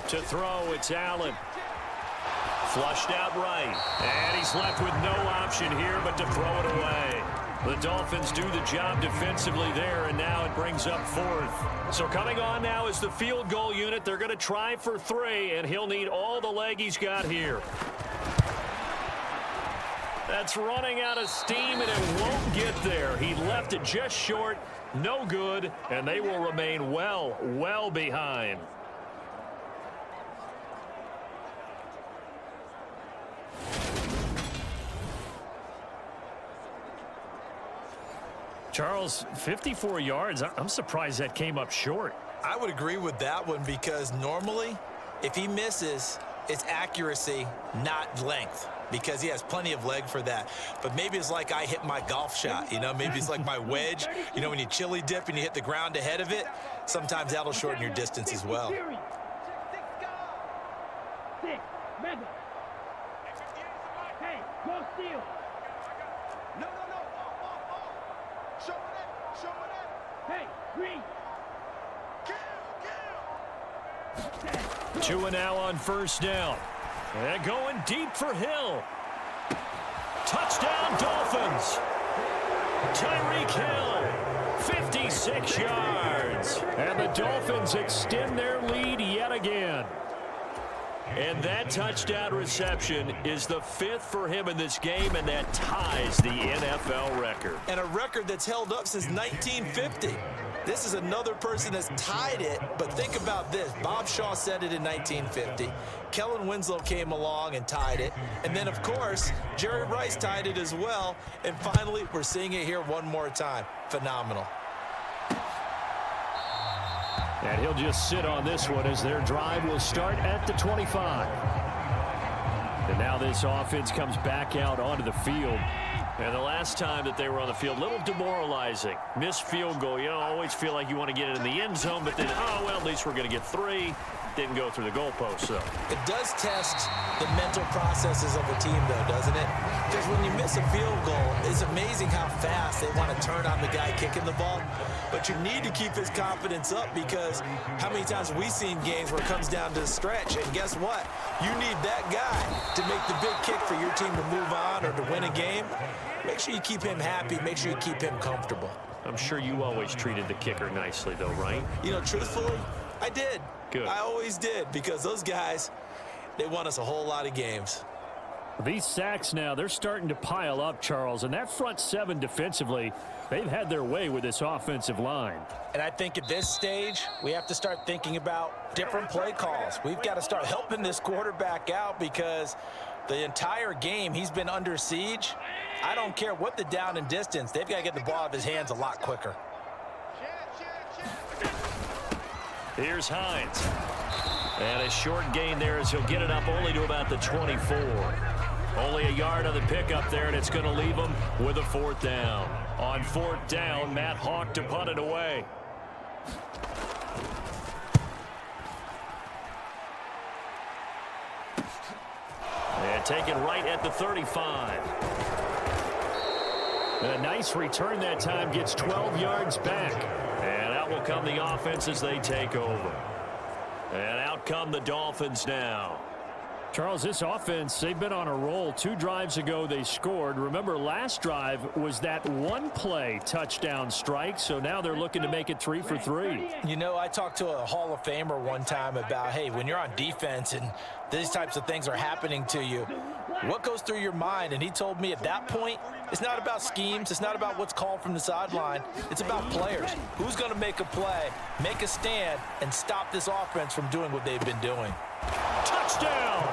To throw, it's Allen. Flushed out right. And he's left with no option here but to throw it away. The Dolphins do the job defensively there, and now it brings up 4th. So coming on now is the field goal unit. They're going to try for 3, and he'll need all the leg he's got here. That's running out of steam, and it won't get there. He left it just short, no good, and they will remain well behind. Charles, 54 yards. I'm surprised that came up short. I would agree with that one because normally, if he misses, it's accuracy, not length, because he has plenty of leg for that. But maybe it's like I hit my golf shot, you know? Maybe it's like my wedge. You know, when you chili dip and you hit the ground ahead of it, sometimes that'll shorten your distance as well. Tua now on first down. And going deep for Hill. Touchdown, Dolphins. Tyreek Hill, 56 yards. And the Dolphins extend their lead yet again. And that touchdown reception is the 5th for him in this game, and that ties the NFL record. And a record that's held up since 1950. This is another person that's tied it, but think about this. Bob Shaw said it in 1950. Kellen Winslow came along and tied it. And then, of course, Jerry Rice tied it as well. And finally, we're seeing it here one more time. Phenomenal. And he'll just sit on this one as their drive will start at the 25. And now this offense comes back out onto the field. And the last time that they were on the field, a little demoralizing. Missed field goal. You know, always feel like you want to get it in the end zone, but then, oh, well, at least we're going to get 3. Didn't go through the goalpost, though. It does test the mental processes of a team, though, doesn't it? Because when you miss a field goal, it's amazing how fast they want to turn on the guy kicking the ball. But you need to keep his confidence up, because how many times have we seen games where it comes down to the stretch, and guess what? You need that guy to make the big kick for your team to move on or to win a game. Make sure you keep him happy. Make sure you keep him comfortable. I'm sure you always treated the kicker nicely, though, right? You know, truthfully, I did. Good. I always did, because those guys, they won us a whole lot of games. These sacks now, they're starting to pile up, Charles, and that front seven defensively, they've had their way with this offensive line. And I think at this stage, we have to start thinking about different play calls. We've got to start helping this quarterback out, because the entire game he's been under siege. I don't care what the down and distance, they've got to get the ball out of his hands a lot quicker. Here's Hines. And a short gain there as he'll get it up only to about the 24. Only a yard on the pickup there, and it's going to leave him with a 4th down. On 4th down, Matt Hawk to punt it away. And taken right at the 35. And a nice return that time, gets 12 yards back. And out will come the offense as they take over. And out come the Dolphins now. Charles, this offense, they've been on a roll. 2 drives ago, they scored. Remember, last drive was that one-play touchdown strike, so now they're looking to make it 3 for 3. You know, I talked to a Hall of Famer one time about, hey, when you're on defense and these types of things are happening to you, what goes through your mind? And he told me at that point, it's not about schemes. It's not about what's called from the sideline. It's about players. Who's going to make a play, make a stand, and stop this offense from doing what they've been doing? Touchdown!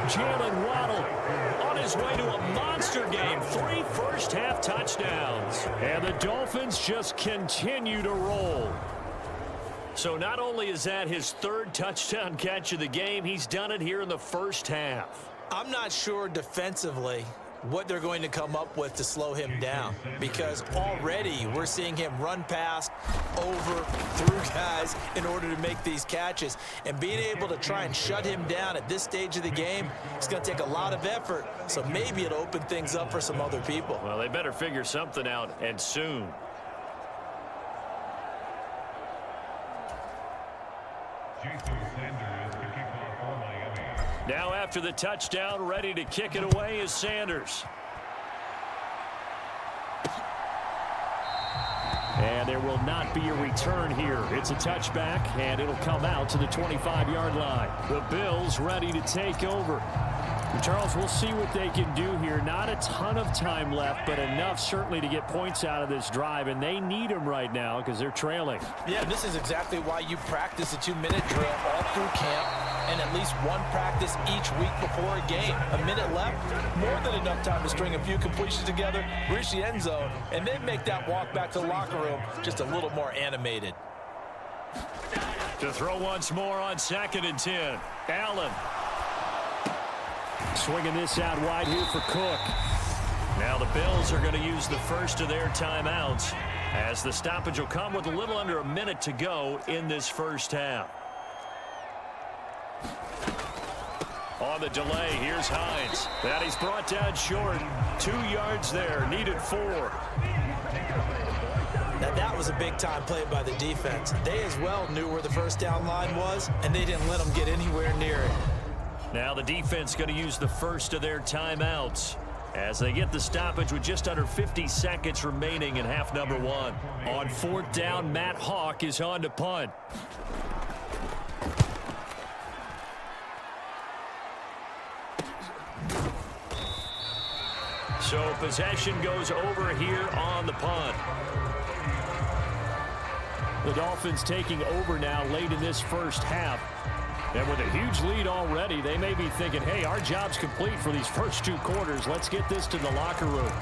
Jalen Waddle on his way to a monster game. 3 first-half touchdowns. And the Dolphins just continue to roll. So not only is that his 3rd touchdown catch of the game, he's done it here in the first half. I'm not sure defensively what they're going to come up with to slow him down, because already we're seeing him run past, over, through guys in order to make these catches. And being able to try and shut him down at this stage of the game, it's going to take a lot of effort. So maybe it'll open things up for some other people. Well, they better figure something out, and soon. Now after the touchdown, ready to kick it away is Sanders. And there will not be a return here. It's a touchback, and it'll come out to the 25-yard line. The Bills ready to take over. And Charles, we'll see what they can do here. Not a ton of time left, but enough certainly to get points out of this drive, and they need them right now because they're trailing. Yeah, this is exactly why you practice a 2-minute drill all through camp, and at least one practice each week before a game. A minute left, more than enough time to string a few completions together, reach the end zone, and then make that walk back to the locker room just a little more animated. To throw once more on 2nd and 10. Allen. Swinging this out wide here for Cook. Now the Bills are going to use the first of their timeouts, as the stoppage will come with a little under a minute to go in this first half. On the delay, here's Hines. That he's brought down short. 2 yards there, needed 4. Now that was a big-time play by the defense. They as well knew where the first down line was, and they didn't let them get anywhere near it. Now the defense going to use the first of their timeouts as they get the stoppage with just under 50 seconds remaining in half number 1. On 4th down, Matt Hawk is on to punt. So possession goes over here on the punt. The Dolphins taking over now late in this first half. And with a huge lead already, they may be thinking, hey, our job's complete for these first 2 quarters. Let's get this to the locker room.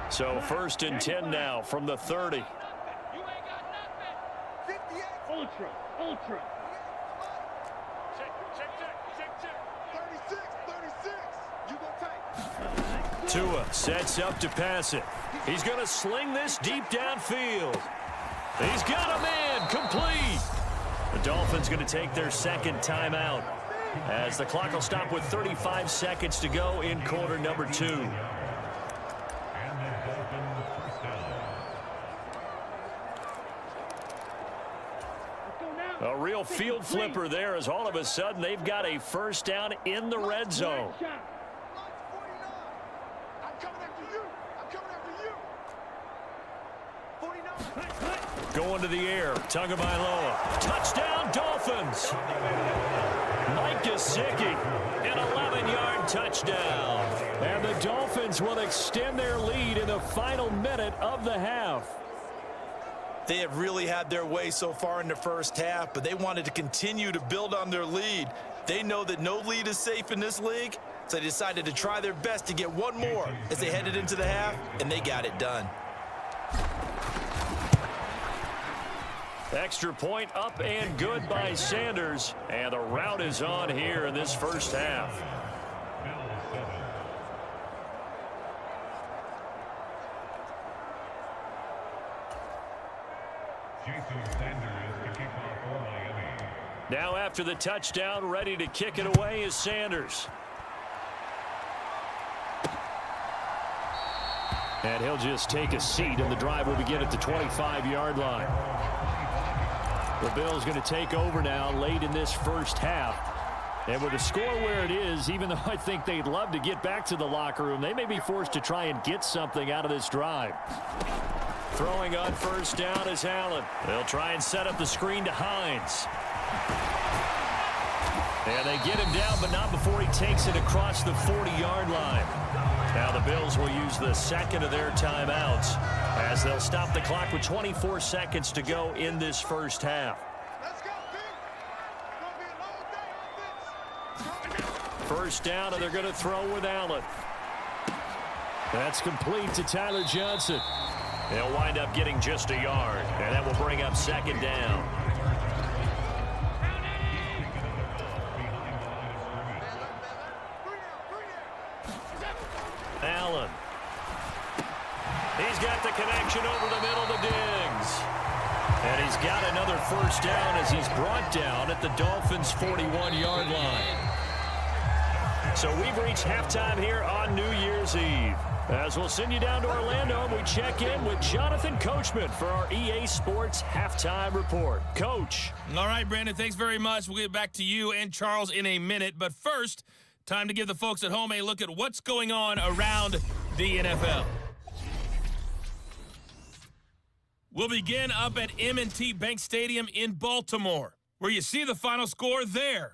So 1st and 10 now from the 30. You ain't got nothing. 58. Ultra. Check. 36. You gonna take. Tua sets up to pass it. He's going to sling this deep downfield. He's got a man complete. The Dolphins going to take their second timeout as the clock will stop with 35 seconds to go in quarter number 2. A real field flipper there as all of a sudden they've got a first down in the red zone. Going to the air, Tagovailoa. Touchdown, Dolphins. Mike Gesicki, an 11-yard touchdown. And the Dolphins will extend their lead in the final minute of the half. They have really had their way so far in the first half, but they wanted to continue to build on their lead. They know that no lead is safe in this league, so they decided to try their best to get one more as they headed into the half, and they got it done. Extra point up and good by Sanders, and the rout is on here in this first half. Now after the touchdown, ready to kick it away is Sanders. And he'll just take a seat, and the drive will begin at the 25-yard line. The Bills going to take over now late in this first half. And with the score where it is, even though I think they'd love to get back to the locker room, they may be forced to try and get something out of this drive. Throwing on first down is Allen. They'll try and set up the screen to Hines. And they get him down, but not before he takes it across the 40-yard line. Now the Bills will use the second of their timeouts as they'll stop the clock with 24 seconds to go in this first half. First down, and they're going to throw with Allen. That's complete to Tyler Johnson. They'll wind up getting just a yard, and that will bring up second down. Allen. He's got the connection over the middle to Diggs. And he's got another first down as he's brought down at the Dolphins' 41-yard line. So we've reached halftime here on New Year's Eve. As we'll send you down to Orlando, and we check in with Jonathan Coachman for our EA Sports Halftime Report. Coach. All right, Brandon, thanks very much. We'll get back to you and Charles in a minute. But first, time to give the folks at home a look at what's going on around the NFL. We'll begin up at M&T Bank Stadium in Baltimore, where you see the final score there.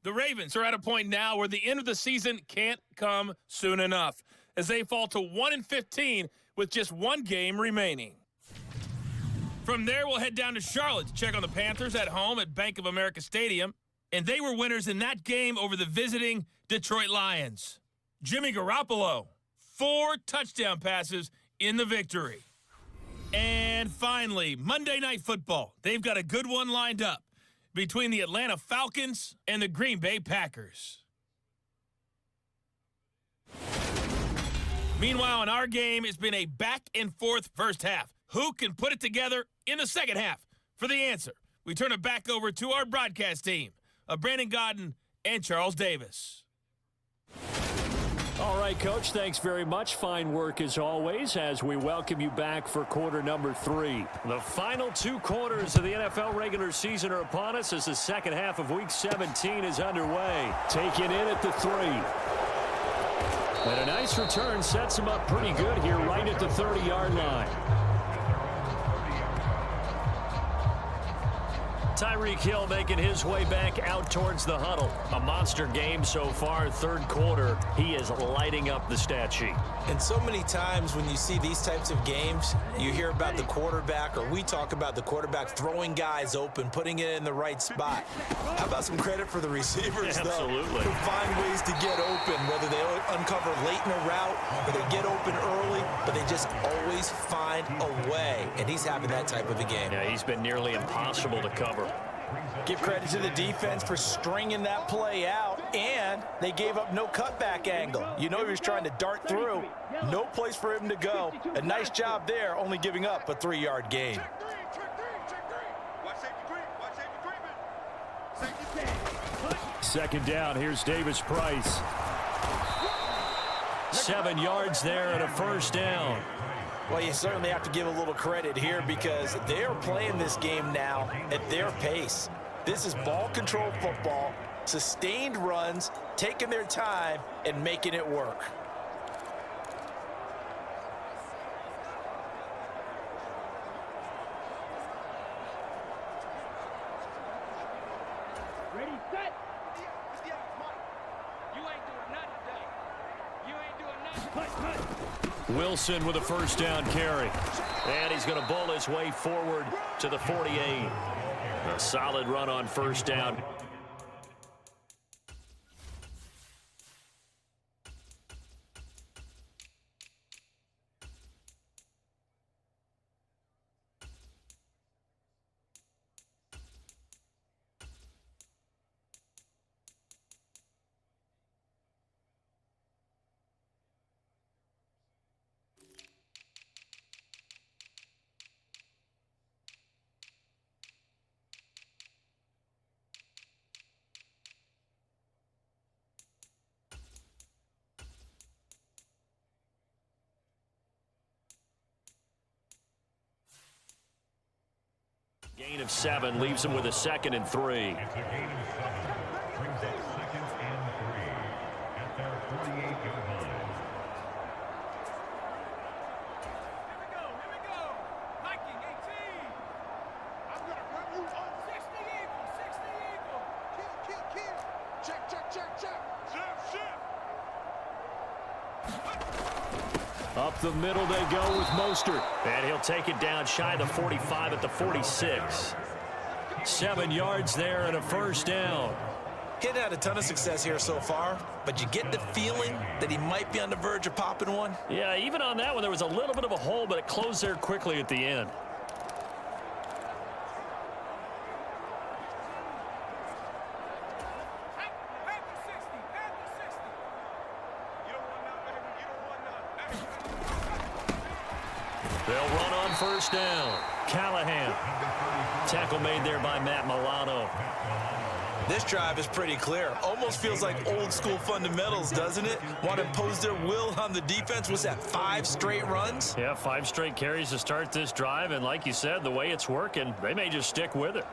The Ravens are at a point now where the end of the season can't come soon enough, as they fall to 1-15 with just one game remaining. From there, we'll head down to Charlotte to check on the Panthers at home at Bank of America Stadium, and they were winners in that game over the visiting Detroit Lions. Jimmy Garoppolo, 4 touchdown passes in the victory. And finally, Monday Night Football. They've got a good one lined up between the Atlanta Falcons and the Green Bay Packers. Meanwhile, in our game, it's been a back-and-forth first half. Who can put it together in the second half? For the answer, we turn it back over to our broadcast team of Brandon Godden and Charles Davis. All right, Coach, thanks very much. Fine work as always as we welcome you back for quarter number 3. The final 2 quarters of the NFL regular season are upon us as the second half of Week 17 is underway. Taken in at the 3. And a nice return sets him up pretty good here right at the 30-yard line. Tyreek Hill making his way back out towards the huddle. A monster game so far, third quarter. He is lighting up the stat sheet. And so many times when you see these types of games, you hear about the quarterback, or we talk about the quarterback throwing guys open, putting it in the right spot. How about some credit for the receivers, Absolutely. Who find ways to get open, whether they uncover late in a route or they get open early, but they just always find a way. And he's having that type of a game. Yeah, he's been nearly impossible to cover. Give credit to the defense for stringing that play out And they gave up no cutback angle. You know he was trying to dart through. No place for him to go. A nice job there, only giving up a 3-yard gain. Check three, check three. Watch safety green, watch safety green. Safety. Second down, here's Davis Price. 7 yards there and a first down. Well, you certainly have to give a little credit here because they're playing this game now at their pace. This is ball control football, sustained runs, taking their time and making it work. Ready, set. You ain't doing nothing today. You ain't doing nothing. Wilson with a first down carry. And he's going to bowl his way forward to the 48. A solid run on first down. Gain of 7 leaves him with a 2nd and 3. It's a gain of 7. Brings up 2nd and 3 at their 48-yard line. Here we go. Viking 18. I'm going to run you on 60 Eagle, 60 Eagle. Kill. Check. Shift. Up the middle they go with Mostert. And he'll take it down shy of the 45 at the 46. 7 yards there and a first down. He hadn't had a ton of success here so far, but you get the feeling that he might be on the verge of popping one. Yeah, even on that one, there was a little bit of a hole, but it closed there quickly at the end. They'll run on first down. Callahan. Tackle made there by Matt Milano. This drive is pretty clear. Almost feels like old school fundamentals, doesn't it? Want to impose their will on the defense. Was that 5 straight runs? Yeah, 5 straight carries to start this drive. And like you said, the way it's working, they may just stick with it.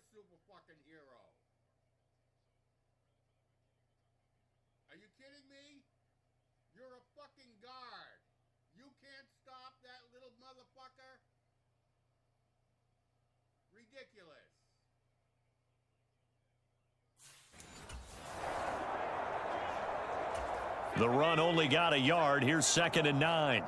Super fucking hero. Are you kidding me? You're a fucking guard. You can't stop that little motherfucker? Ridiculous. The run only got a yard. Here's 2nd and 9.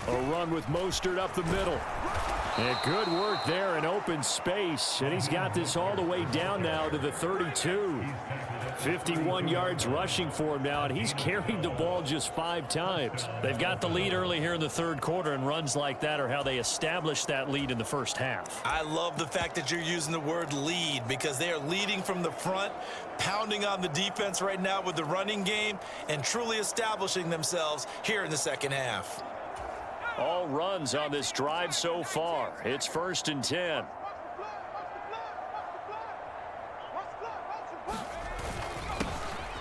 A run with Mostert up the middle. And good work there in open space. And he's got this all the way down now to the 32. 51 yards rushing for him now, and he's carried the ball just 5 times. They've got the lead early here in the third quarter, and runs like that are how they establish that lead in the first half. I love the fact that you're using the word lead because they are leading from the front, pounding on the defense right now with the running game, and truly establishing themselves here in the second half. All runs on this drive so far. It's 1st and 10.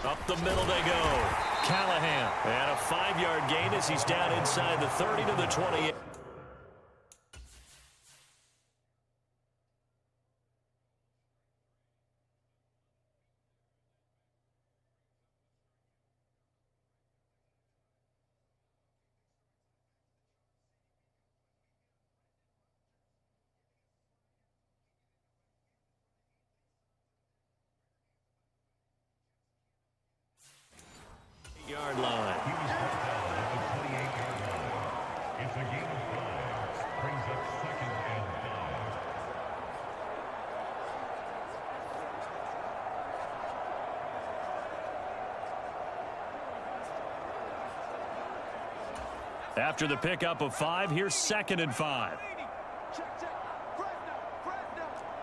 Up the middle they go. Callahan. And a 5-yard gain as he's down inside the 30 to the 28. 28-yard line. He was brought down at the 28-yard line. It's a gain of 5. Brings up 2nd and 5. After the pickup of 5, here's 2nd and 5. Check, check.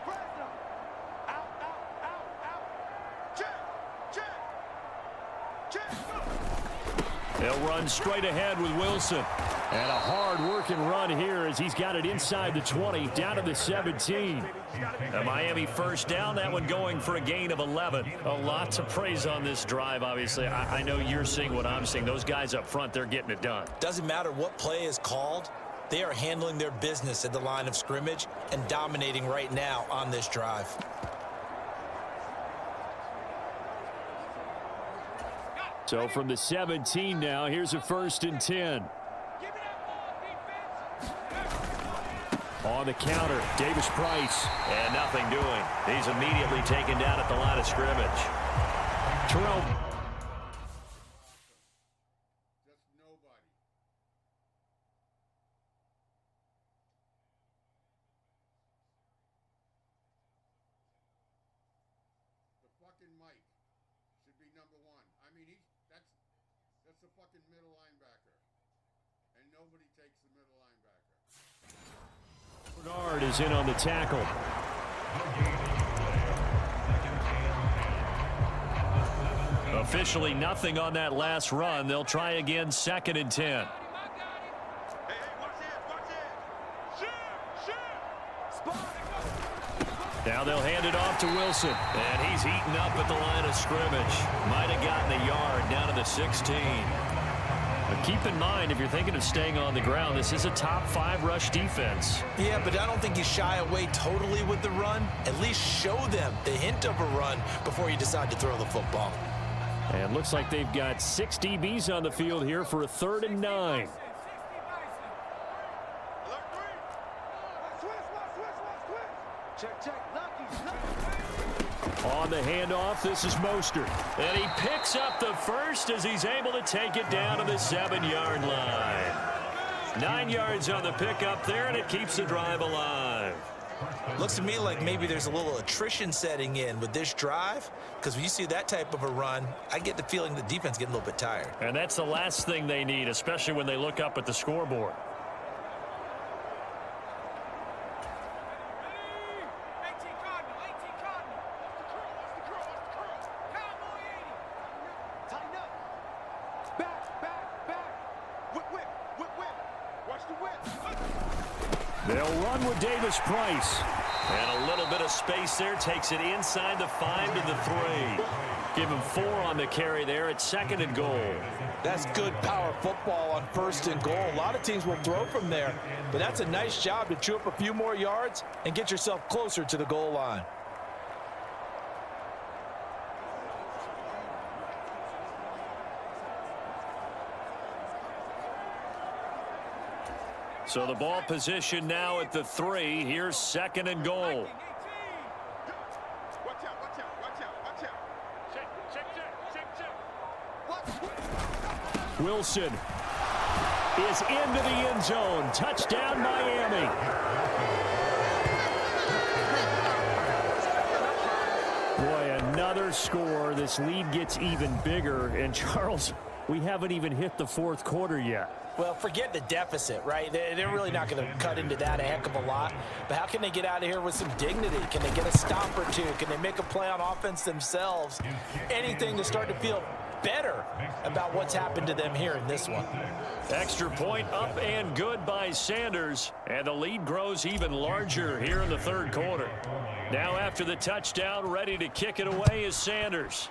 Fresno. Out. Check. They'll run straight ahead with Wilson. And a hard-working run here as he's got it inside the 20, down to the 17. A Miami first down, that one going for a gain of 11. A lot to praise on this drive, obviously. I know you're seeing what I'm seeing. Those guys up front, they're getting it done. Doesn't matter what play is called. They are handling their business at the line of scrimmage and dominating right now on this drive. So from the 17 now, here's a 1st and 10. On the counter, Davis Price. And nothing doing. He's immediately taken down at the line of scrimmage. Terrell. Just nobody. The fucking Mike should be number 1. I mean, that's the fucking middle linebacker. And nobody takes the middle linebacker. Bernard is in on the tackle. Officially nothing on that last run. They'll try again, 2nd and 10. Hey, watch it. Shoot. Now they'll hand it off to Wilson. And he's heating up at the line of scrimmage. Might have gotten a yard down to the 16. But keep in mind, if you're thinking of staying on the ground, this is a top 5 rush defense. Yeah, but I don't think you shy away totally with the run. At least show them the hint of a run before you decide to throw the football. And looks like they've got 6 DBs on the field here for a 3rd and 9. Check. Lucky. On the handoff, this is Mostert. And he picks up the first as he's able to take it down to the 7-yard line. 9 yards on the pickup there, and it keeps the drive alive. Looks to me like maybe there's a little attrition setting in with this drive, because when you see that type of a run, I get the feeling the defense getting a little bit tired. And that's the last thing they need, especially when they look up at the scoreboard. They'll run with Davis Price. And a little bit of space there takes it inside the 5 to the 3. Give him 4 on the carry there at 2nd and goal. That's good power football on 1st and goal. A lot of teams will throw from there, but that's a nice job to chew up a few more yards and get yourself closer to the goal line. So the ball position now at the 3. Here's 2nd and goal. Watch out. Check. Wilson is into the end zone. Touchdown, Miami. Boy, another score. This lead gets even bigger. And Charles, we haven't even hit the 4th quarter yet. Well, forget the deficit, right? They're really not going to cut into that a heck of a lot. But how can they get out of here with some dignity? Can they get a stop or two? Can they make a play on offense themselves? Anything to start to feel better about what's happened to them here in this one. Extra point up and good by Sanders. And the lead grows even larger here in the 3rd quarter. Now after the touchdown, ready to kick it away is Sanders.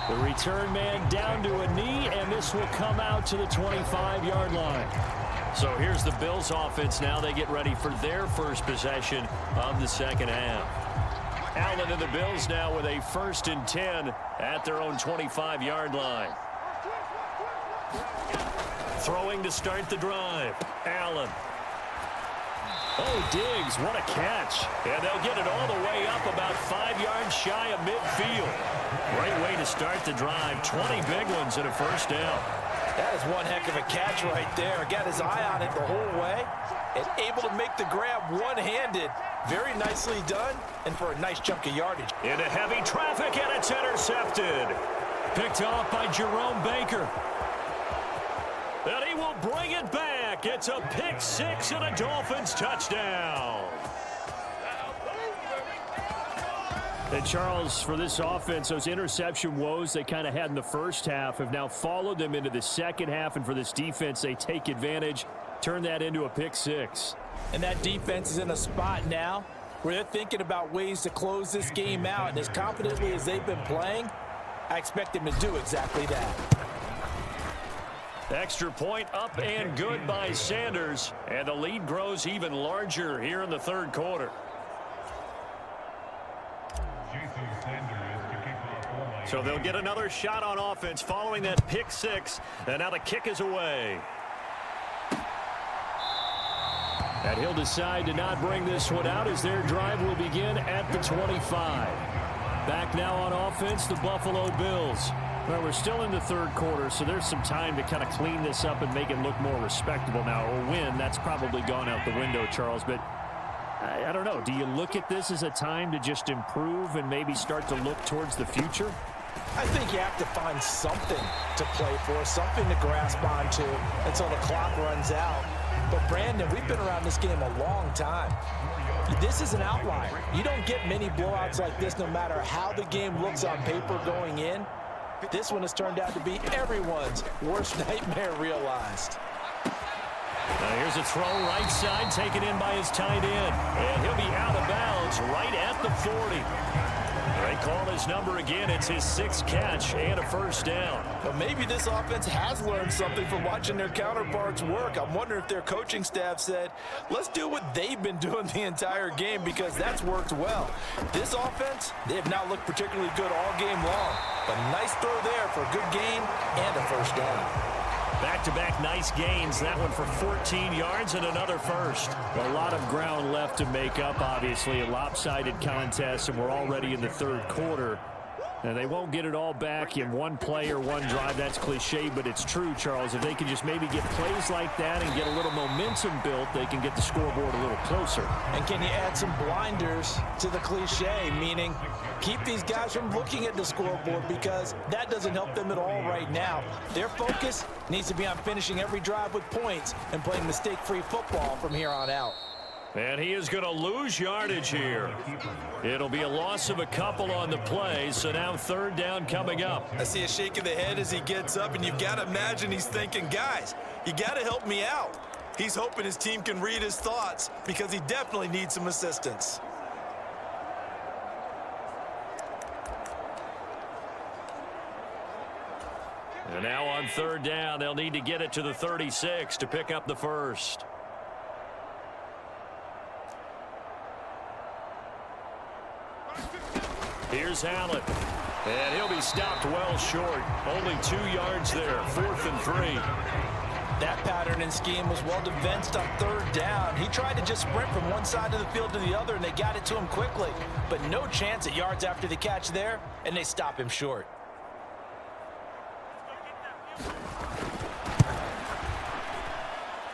The return man down to a knee, and this will come out to the 25-yard line. So here's the Bills offense now. They get ready for their first possession of the 2nd half. Allen and the Bills now with a 1st and 10 at their own 25-yard line. Throwing to start the drive. Allen. Oh, Diggs, what a catch. And they'll get it all the way up about 5 yards shy of midfield. Great way to start the drive. 20 big ones and a first down. That is one heck of a catch right there. Got his eye on it the whole way and able to make the grab one-handed. Very nicely done and for a nice chunk of yardage. Into heavy traffic, and it's intercepted. Picked off by Jerome Baker. And he will bring it back. It's a pick six and a Dolphins touchdown. And Charles, for this offense, those interception woes they kind of had in the first half have now followed them into the second half. And for this defense, they take advantage, turn that into a pick six. And that defense is in a spot now where they're thinking about ways to close this game out. And as confidently as they've been playing, I expect them to do exactly that. Extra point up and good by Sanders. And the lead grows even larger here in the third quarter. So they'll get another shot on offense following that pick six. And now the kick is away. And he'll decide to not bring this one out as their drive will begin at the 25. Back now on offense, the Buffalo Bills. Well, we're still in the third quarter, so there's some time to kind of clean this up and make it look more respectable now. A win, that's probably gone out the window, Charles. But I don't know. Do you look at this as a time to just improve and maybe start to look towards the future? I think you have to find something to play for, something to grasp onto until the clock runs out. But, Brandon, we've been around this game a long time. This is an outlier. You don't get many blowouts like this no matter how the game looks on paper going in. This one has turned out to be everyone's worst nightmare realized. Now here's a throw right side taken in by his tight end. And he'll be out of bounds right at the 40. They call his number again. It's his sixth catch and a first down. But maybe this offense has learned something from watching their counterparts work. I'm wondering if their coaching staff said, let's do what they've been doing the entire game because that's worked well. This offense, they have not looked particularly good all game long. But nice throw there for a good gain and a first down. Back-to-back nice gains. That one for 14 yards and another first. A lot of ground left to make up, obviously. A lopsided contest, and we're already in the third quarter. And they won't get it all back in one play or one drive. That's cliche, but it's true, Charles. If they can just maybe get plays like that and get a little momentum built, they can get the scoreboard a little closer. And can you add some blinders to the cliche, meaning keep these guys from looking at the scoreboard because that doesn't help them at all right now. Their focus needs to be on finishing every drive with points and playing mistake-free football from here on out. And he is going to lose yardage here. It'll be a loss of a couple on the play, so now third down coming up. I see a shake of the head as he gets up, and you've got to imagine he's thinking, guys, you got to help me out. He's hoping his team can read his thoughts because he definitely needs some assistance. And now on third down, they'll need to get it to the 36 to pick up the first. Here's Allen. And he'll be stopped well short. Only 2 yards there. 4th and 3. That pattern and scheme was well defensed on third down. He tried to just sprint from one side of the field to the other, and they got it to him quickly. But no chance at yards after the catch there, and they stop him short.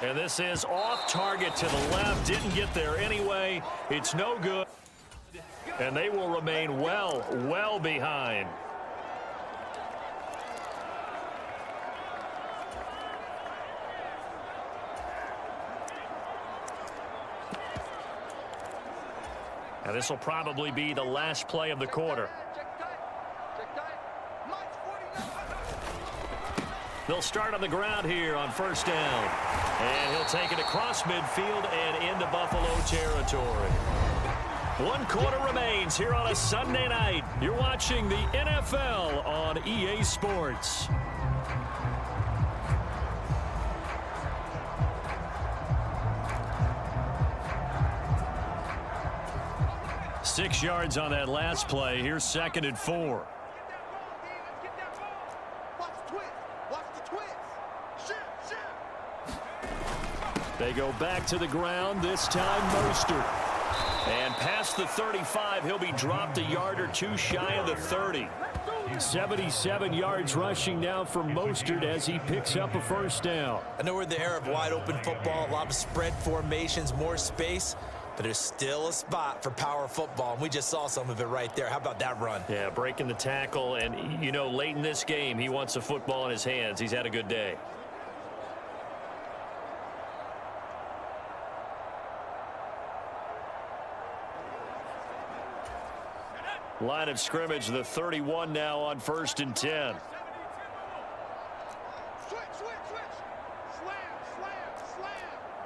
And this is off target to the left. Didn't get there anyway. It's no good. And they will remain well behind. And this will probably be the last play of the quarter. They'll start on the ground here on first down. And he'll take it across midfield and into Buffalo territory. 1 quarter remains here on a Sunday night. You're watching the NFL on EA Sports. Six yards on that last play. Here's 2nd and 4. They go back to the ground, this time Mostert. And past the 35, he'll be dropped a yard or two shy of the 30. 77 yards rushing now for Mostert as he picks up a first down. I know we're in the era of wide open football, a lot of spread formations, more space, but there's still a spot for power football, and we just saw some of it right there. How about that run? Yeah, breaking the tackle, and, you know, late in this game, he wants the football in his hands. He's had a good day. Line of scrimmage, the 31 now on 1st and 10. Switch. Slam.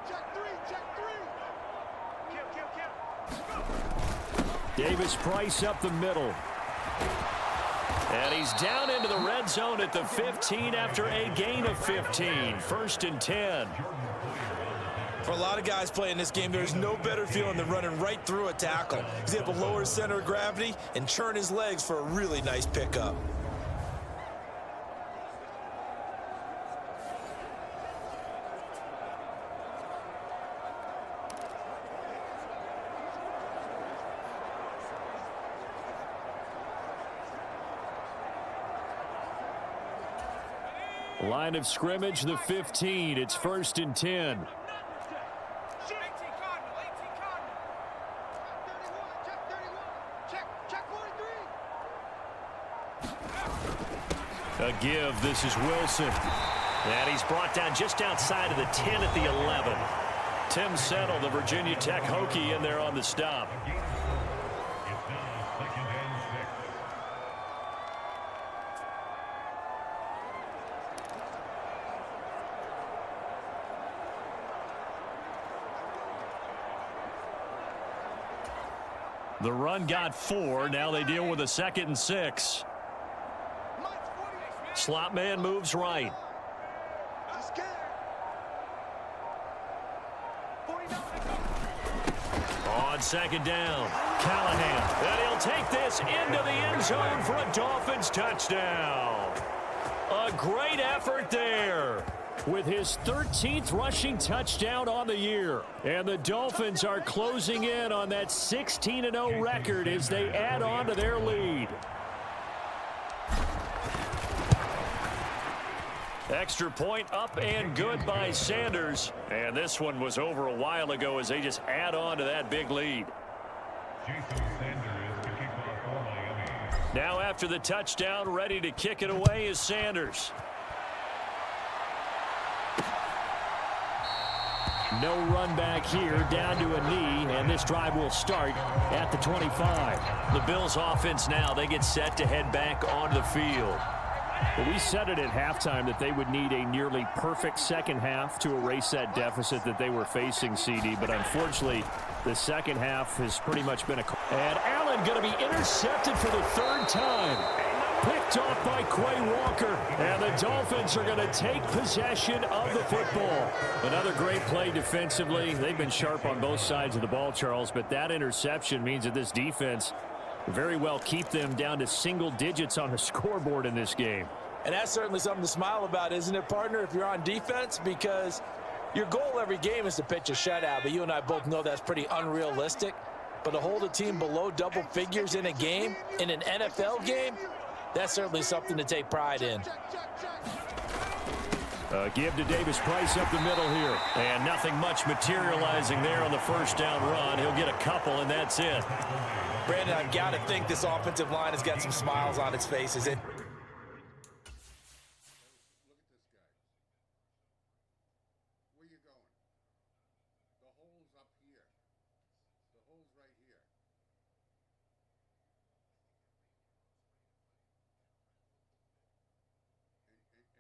Check three. Kill. Davis Price up the middle. And he's down into the red zone at the 15 after a gain of 15. 1st and 10. For a lot of guys playing this game, there's no better feeling than running right through a tackle. He's able to lower his center of gravity and churn his legs for a really nice pickup. Line of scrimmage, the 15. It's 1st and 10. A give. This is Wilson. And he's brought down just outside of the 10 at the 11. Tim Settle, the Virginia Tech Hokie, in there on the stop. It's now 2nd and 6. The run got 4. Now they deal with a 2nd and 6. Slot man moves right. On 2nd down, Callahan. And he'll take this into the end zone for a Dolphins touchdown. A great effort there with his 13th rushing touchdown on the year. And the Dolphins are closing in on that 16-0 record as they add on to their lead. Extra point up and good by Sanders. And this one was over a while ago as they just add on to that big lead. Jason Sanders to kick off for Miami. Now after the touchdown, ready to kick it away is Sanders. No run back here, down to a knee, and this drive will start at the 25. The Bills offense now, they get set to head back onto the field. Well, we said it at halftime that they would need a nearly perfect second half to erase that deficit that they were facing, CD. But unfortunately, the second half has pretty much been a... And Allen going to be intercepted for the 3rd time. Picked off by Quay Walker. And the Dolphins are going to take possession of the football. Another great play defensively. They've been sharp on both sides of the ball, Charles. But that interception means that this defense very well keep them down to single digits on the scoreboard in this game. And that's certainly something to smile about, isn't it, partner, if you're on defense? Because your goal every game is to pitch a shutout, but you and I both know that's pretty unrealistic. But to hold a team below double figures in a game, in an NFL game, that's certainly something to take pride in. Give to Davis Price up the middle here. And nothing much materializing there on the 1st down run. He'll get a couple, and that's it. Brandon, I've got to think this offensive line has got some smiles on its faces. Look at this guy. Where you going? The hole's up here. The hole's right here.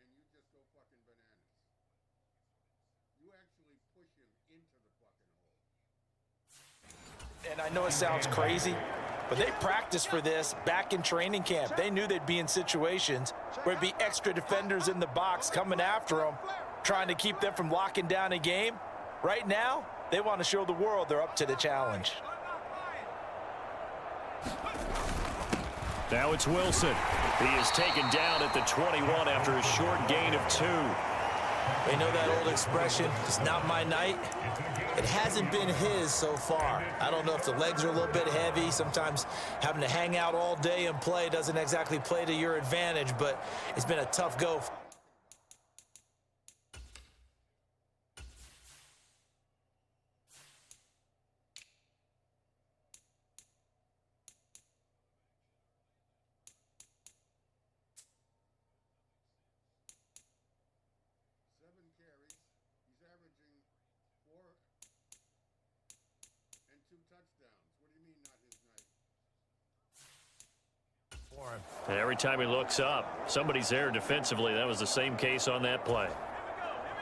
And you just go fucking bananas. You actually push him into the fucking hole. And I know it sounds crazy, but they practiced for this back in training camp. They knew they'd be in situations where it'd be extra defenders in the box coming after them, trying to keep them from locking down a game. Right now, they want to show the world they're up to the challenge. Now it's Wilson. He is taken down at the 21 after a short gain of 2. We know that old expression, it's not my night. It hasn't been his so far. I don't know if the legs are a little bit heavy. Sometimes having to hang out all day and play doesn't exactly play to your advantage, but it's been a tough go. Carries. He's averaging 4 and 2 touchdowns. What do you mean not his night? For him. And every time he looks up, somebody's there defensively. That was the same case on that play.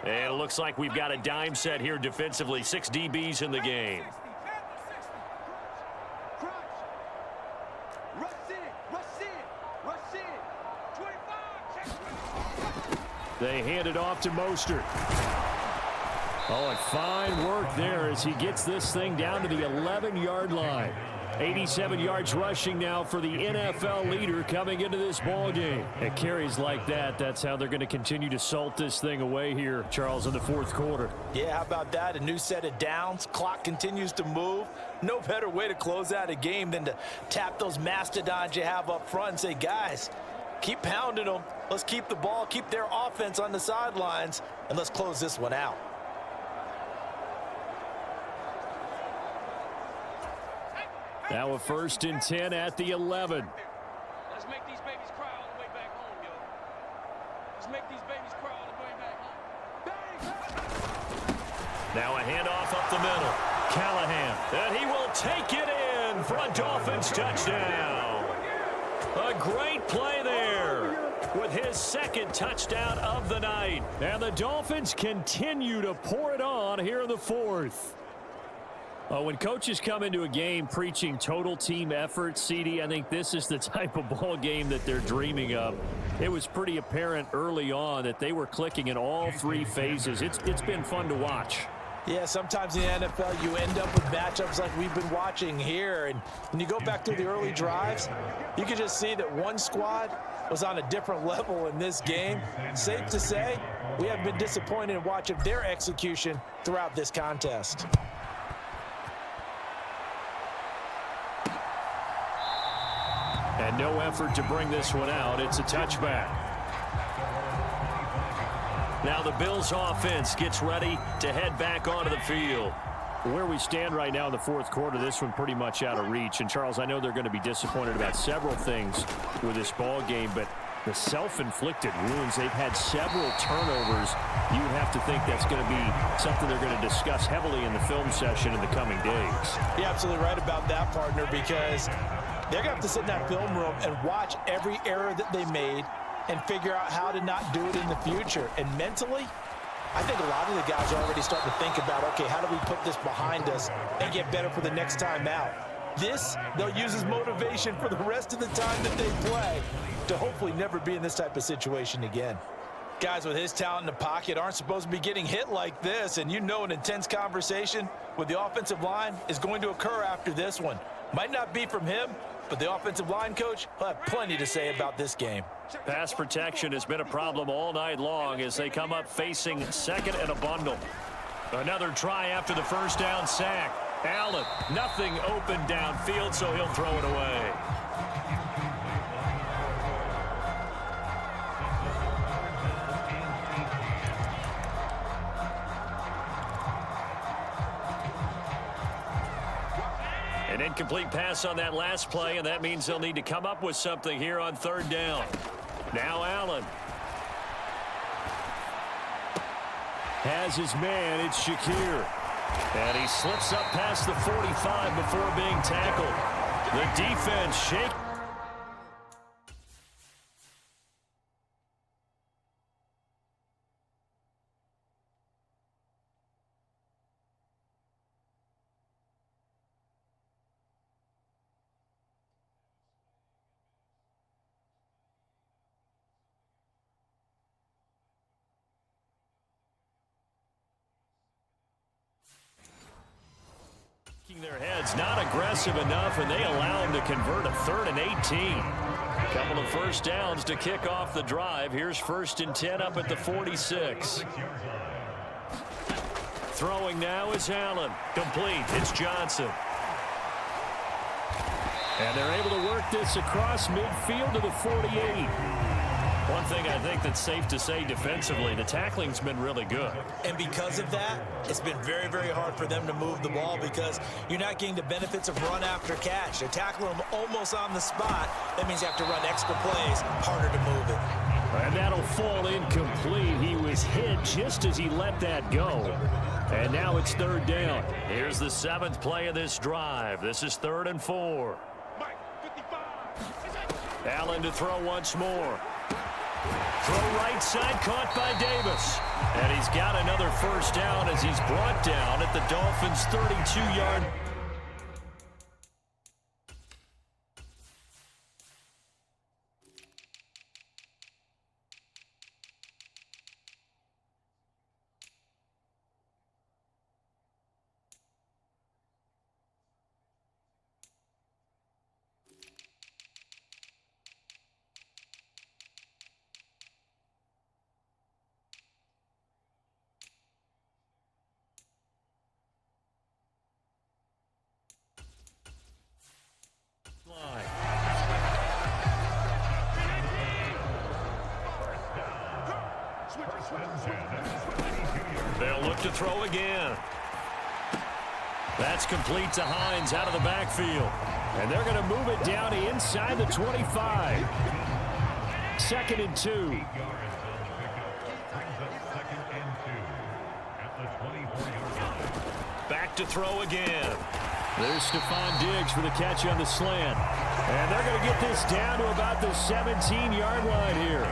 And it looks like we've got a dime set here defensively. 6 DBs in the game. They hand it off to Mostert. Oh, and fine work there as he gets this thing down to the 11-yard line. 87 yards rushing now for the NFL leader coming into this ball game. At carries like that, that's how they're going to continue to salt this thing away here, Charles, in the fourth quarter. Yeah, how about that? A new set of downs. Clock continues to move. No better way to close out a game than to tap those mastodons you have up front and say, guys, keep pounding them. Let's keep the ball, keep their offense on the sidelines, and let's close this one out. Now a 1st and 10 at the 11. Let's make these babies cry all the way back home, yo. Let's make these babies cry all the way back home. Now a handoff up the middle. Callahan, and he will take it in for a Dolphins touchdown. A great play there with his 2nd touchdown of the night. And the Dolphins continue to pour it on here in the 4th. When coaches come into a game preaching total team effort, CD, I think this is the type of ball game that they're dreaming of. It was pretty apparent early on that they were clicking in all 3 phases. It's been fun to watch. Yeah, sometimes in the NFL you end up with matchups like we've been watching here. And when you go back to the early drives, you can just see that one squad was on a different level in this game. Safe to say, we have been disappointed in watching their execution throughout this contest. And no effort to bring this one out. It's a touchback. Now the Bills offense gets ready to head back onto the field. Where we stand right now in the fourth quarter, this one pretty much out of reach. And, Charles, I know they're going to be disappointed about several things with this ball game, but the self-inflicted wounds, they've had several turnovers. You have to think that's going to be something they're going to discuss heavily in the film session in the coming days. You're absolutely right about that, partner, because they're going to have to sit in that film room and watch every error that they made and figure out how to not do it in the future. And mentally, I think a lot of the guys are already starting to think about, okay, how do we put this behind us and get better for the next time out? This, they'll use as motivation for the rest of the time that they play to hopefully never be in this type of situation again. Guys with his talent in the pocket aren't supposed to be getting hit like this, and you know an intense conversation with the offensive line is going to occur after this one. Might not be from him, but the offensive line coach will have plenty to say about this game. Pass protection has been a problem all night long as they come up facing 2nd and a bundle. Another try after the first down sack. Allen, nothing open downfield, so he'll throw it away. An incomplete pass on that last play, and that means they'll need to come up with something here on 3rd down. Now Allen has his man. It's Shakir. And he slips up past the 45 before being tackled. The defense shake. Their heads not aggressive enough, and they allow him to convert a 3rd and 18. Couple of first downs to kick off the drive. Here's 1st and 10 up at the 46. Throwing now is Allen. Complete. It's Johnson. And they're able to work this across midfield to the 48. One thing I think that's safe to say defensively, the tackling's been really good. And because of that, it's been very, very hard for them to move the ball because you're not getting the benefits of run after catch. They're tackling them almost on the spot. That means you have to run extra plays, harder to move it. And that'll fall incomplete. He was hit just as he let that go. And now it's 3rd down. Here's the 7th play of this drive. This is 3rd and 4. Allen to throw once more. Throw right side, caught by Davis. And he's got another first down as he's brought down at the Dolphins' 32-yard. They'll look to throw again. That's complete to Hines out of the backfield. And they're going to move it down inside the 25. 2nd and 2. Back to throw again. There's Stephon Diggs for the catch on the slant. And they're going to get this down to about the 17-yard line here.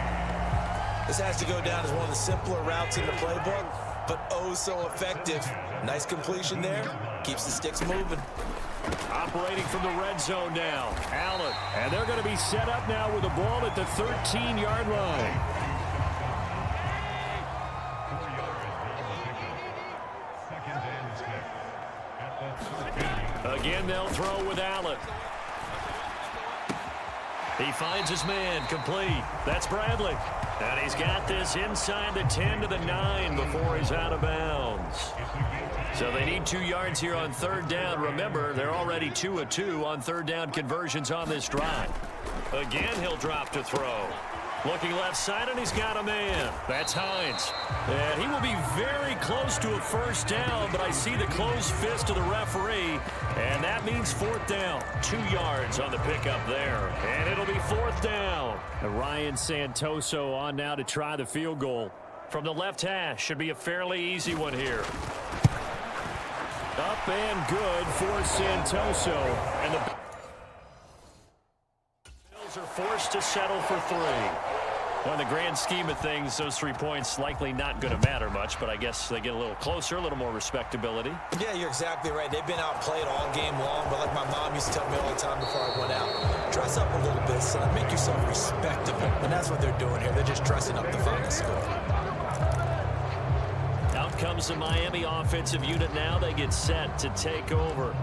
This has to go down as one of the simpler routes in the playbook, but oh so effective. Nice completion there. Keeps the sticks moving. Operating from the red zone now. Allen. And they're going to be set up now with the ball at the 13-yard line. Again, they'll throw with Allen. He finds his man, complete. That's Bradley. And he's got this inside the 10 to the 9 before he's out of bounds. So they need 2 yards here on 3rd down. Remember, they're already 2 of 2 on 3rd down conversions on this drive. Again, he'll drop to throw. Looking left side, and he's got a man. That's Hines. And he will be very close to a first down, but I see the closed fist of the referee, and that means 4th down. 2 yards on the pickup there, and it'll be 4th down. And Ryan Santoso on now to try the field goal. From the left hash, should be a fairly easy one here. Up and good for Santoso. And the Bills are forced to settle for 3. Well, in the grand scheme of things, those 3 points likely not going to matter much, but I guess they get a little closer, a little more respectability. Yeah, you're exactly right. They've been outplayed all game long, but like my mom used to tell me all the time before I went out, dress up a little bit, son. Make yourself respectable. And that's what they're doing here. They're just dressing up the final score. Out comes the Miami offensive unit now. They get set to take over.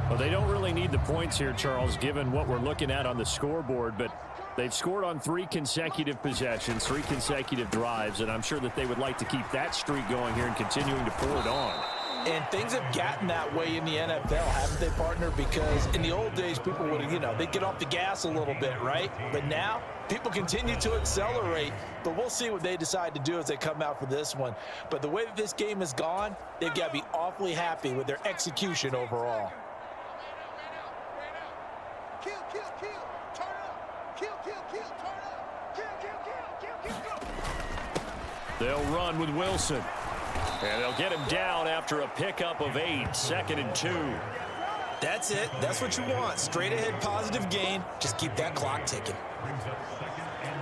Well, they don't really need the points here, Charles, given what we're looking at on the scoreboard, but they've scored on 3 consecutive possessions, 3 consecutive drives, and I'm sure that they would like to keep that streak going here and continuing to pour it on. And things have gotten that way in the NFL, haven't they, partner? Because in the old days, people would, they'd get off the gas a little bit, right? But now, people continue to accelerate. But we'll see what they decide to do as they come out for this one. But the way that this game has gone, they've got to be awfully happy with their execution overall. Kill, kill, kill, turn up. Kill, kill, kill, turn up. Kill, kill, kill, kill, kill, kill. They'll run with Wilson. And they'll get him down after a pickup of 8, 2nd and 2. That's it. That's what you want. Straight ahead positive gain. Just keep that clock ticking. Brings up 2nd and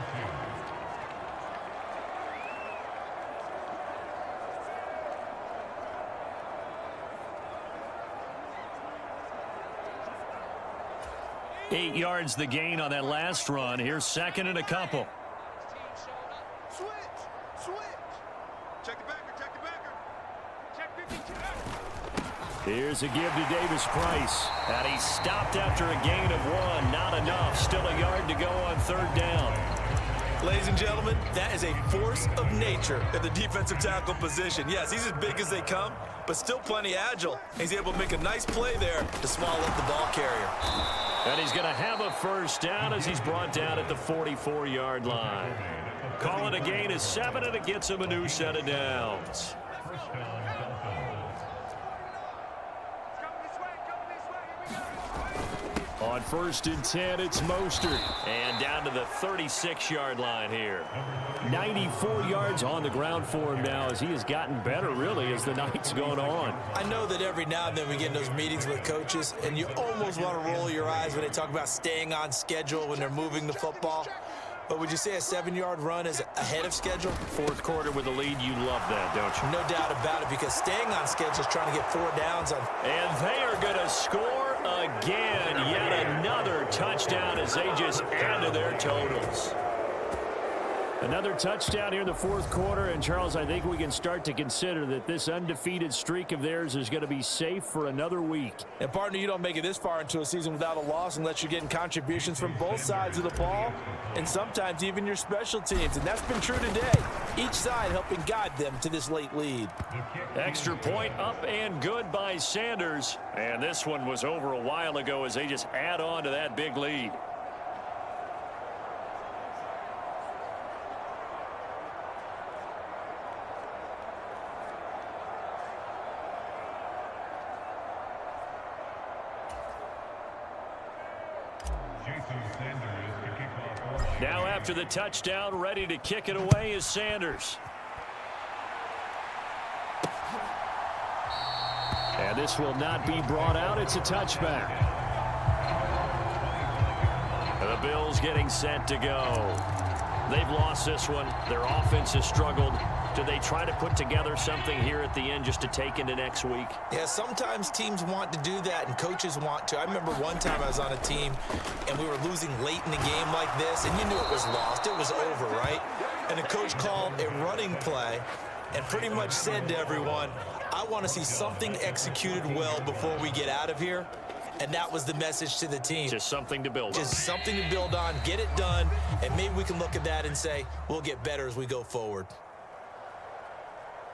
2. 8 yards the gain on that last run. Here's 2nd and a couple. Switch, switch. Check the backer, check the backer. Check 52. Here's a give to Davis Price. And he stopped after a gain of 1. Not enough. Still a yard to go on 3rd down. Ladies and gentlemen, that is a force of nature at the defensive tackle position. Yes, he's as big as they come, but still plenty agile. He's able to make a nice play there to swallow up the ball carrier. And he's going to have a 1st down as he's brought down at the 44-yard line. Call it a gain of 7, and it gets him a new set of downs. First down, Dolphins. On 1st and 10, it's Mostert. And down to the 36-yard line here. 94 yards on the ground for him now as he has gotten better, really, as the night's going on. I know that every now and then we get in those meetings with coaches, and you almost want to roll your eyes when they talk about staying on schedule when they're moving the football. But would you say a 7-yard run is ahead of schedule? 4th quarter with a lead, you love that, don't you? No doubt about it, because staying on schedule is trying to get 4 downs on. And they are going to score again. Yet another touchdown as they just add to their totals. Another touchdown here in the 4th quarter. And, Charles, I think we can start to consider that this undefeated streak of theirs is going to be safe for another week. And, partner, you don't make it this far into a season without a loss unless you're getting contributions from both sides of the ball and sometimes even your special teams. And that's been true today. Each side helping guide them to this late lead. Extra point up and good by Sanders. And this one was over a while ago as they just add on to that big lead. Now after the touchdown, ready to kick it away is Sanders. And this will not be brought out. It's a touchback. And the Bills getting set to go. They've lost this one. Their offense has struggled. Do they try to put together something here at the end just to take into next week? Yeah, sometimes teams want to do that and coaches want to. I remember one time I was on a team and we were losing late in the game like this, and you knew it was lost. It was over, right? And the coach called a running play and pretty much said to everyone, I want to see something executed well before we get out of here. And that was the message to the team. Just something to build on. Just something to build on, get it done, and maybe we can look at that and say, we'll get better as we go forward.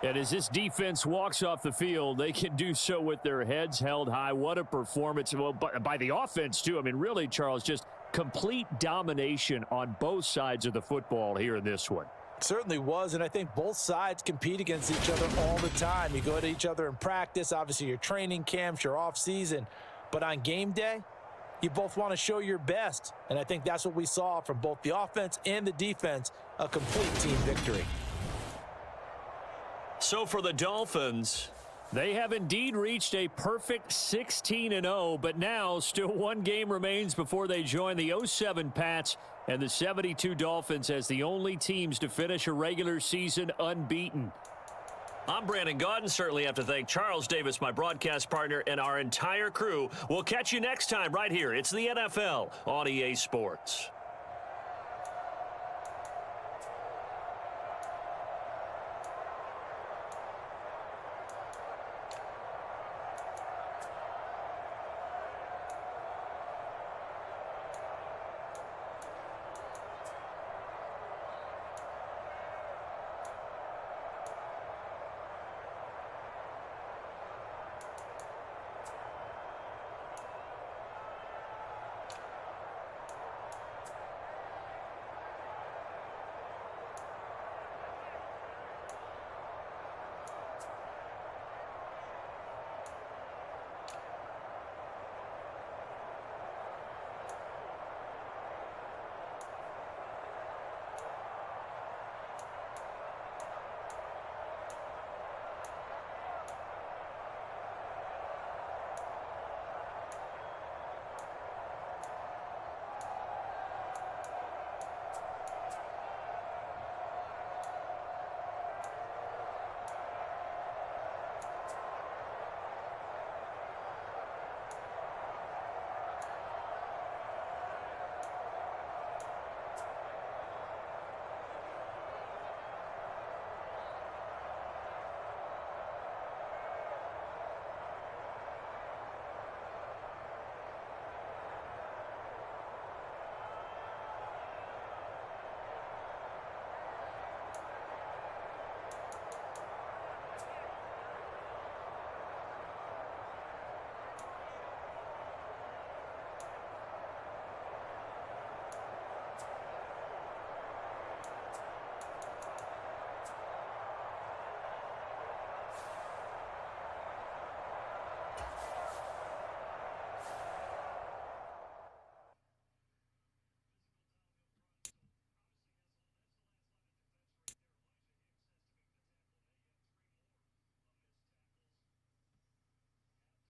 And as this defense walks off the field, they can do so with their heads held high. What a performance. Well, by the offense, too. I mean, really, Charles, just complete domination on both sides of the football here in this one. Certainly was, and I think both sides compete against each other all the time. You go to each other in practice, obviously your training camps, your off-season. But on game day, you both want to show your best. And I think that's what we saw from both the offense and the defense, a complete team victory. So for the Dolphins, they have indeed reached a perfect 16-0, but now still one game remains before they join the 07 Pats and the 72 Dolphins as the only teams to finish a regular season unbeaten. I'm Brandon Gaudin. Certainly have to thank Charles Davis, my broadcast partner, and our entire crew. We'll catch you next time right here. It's the NFL on EA Sports.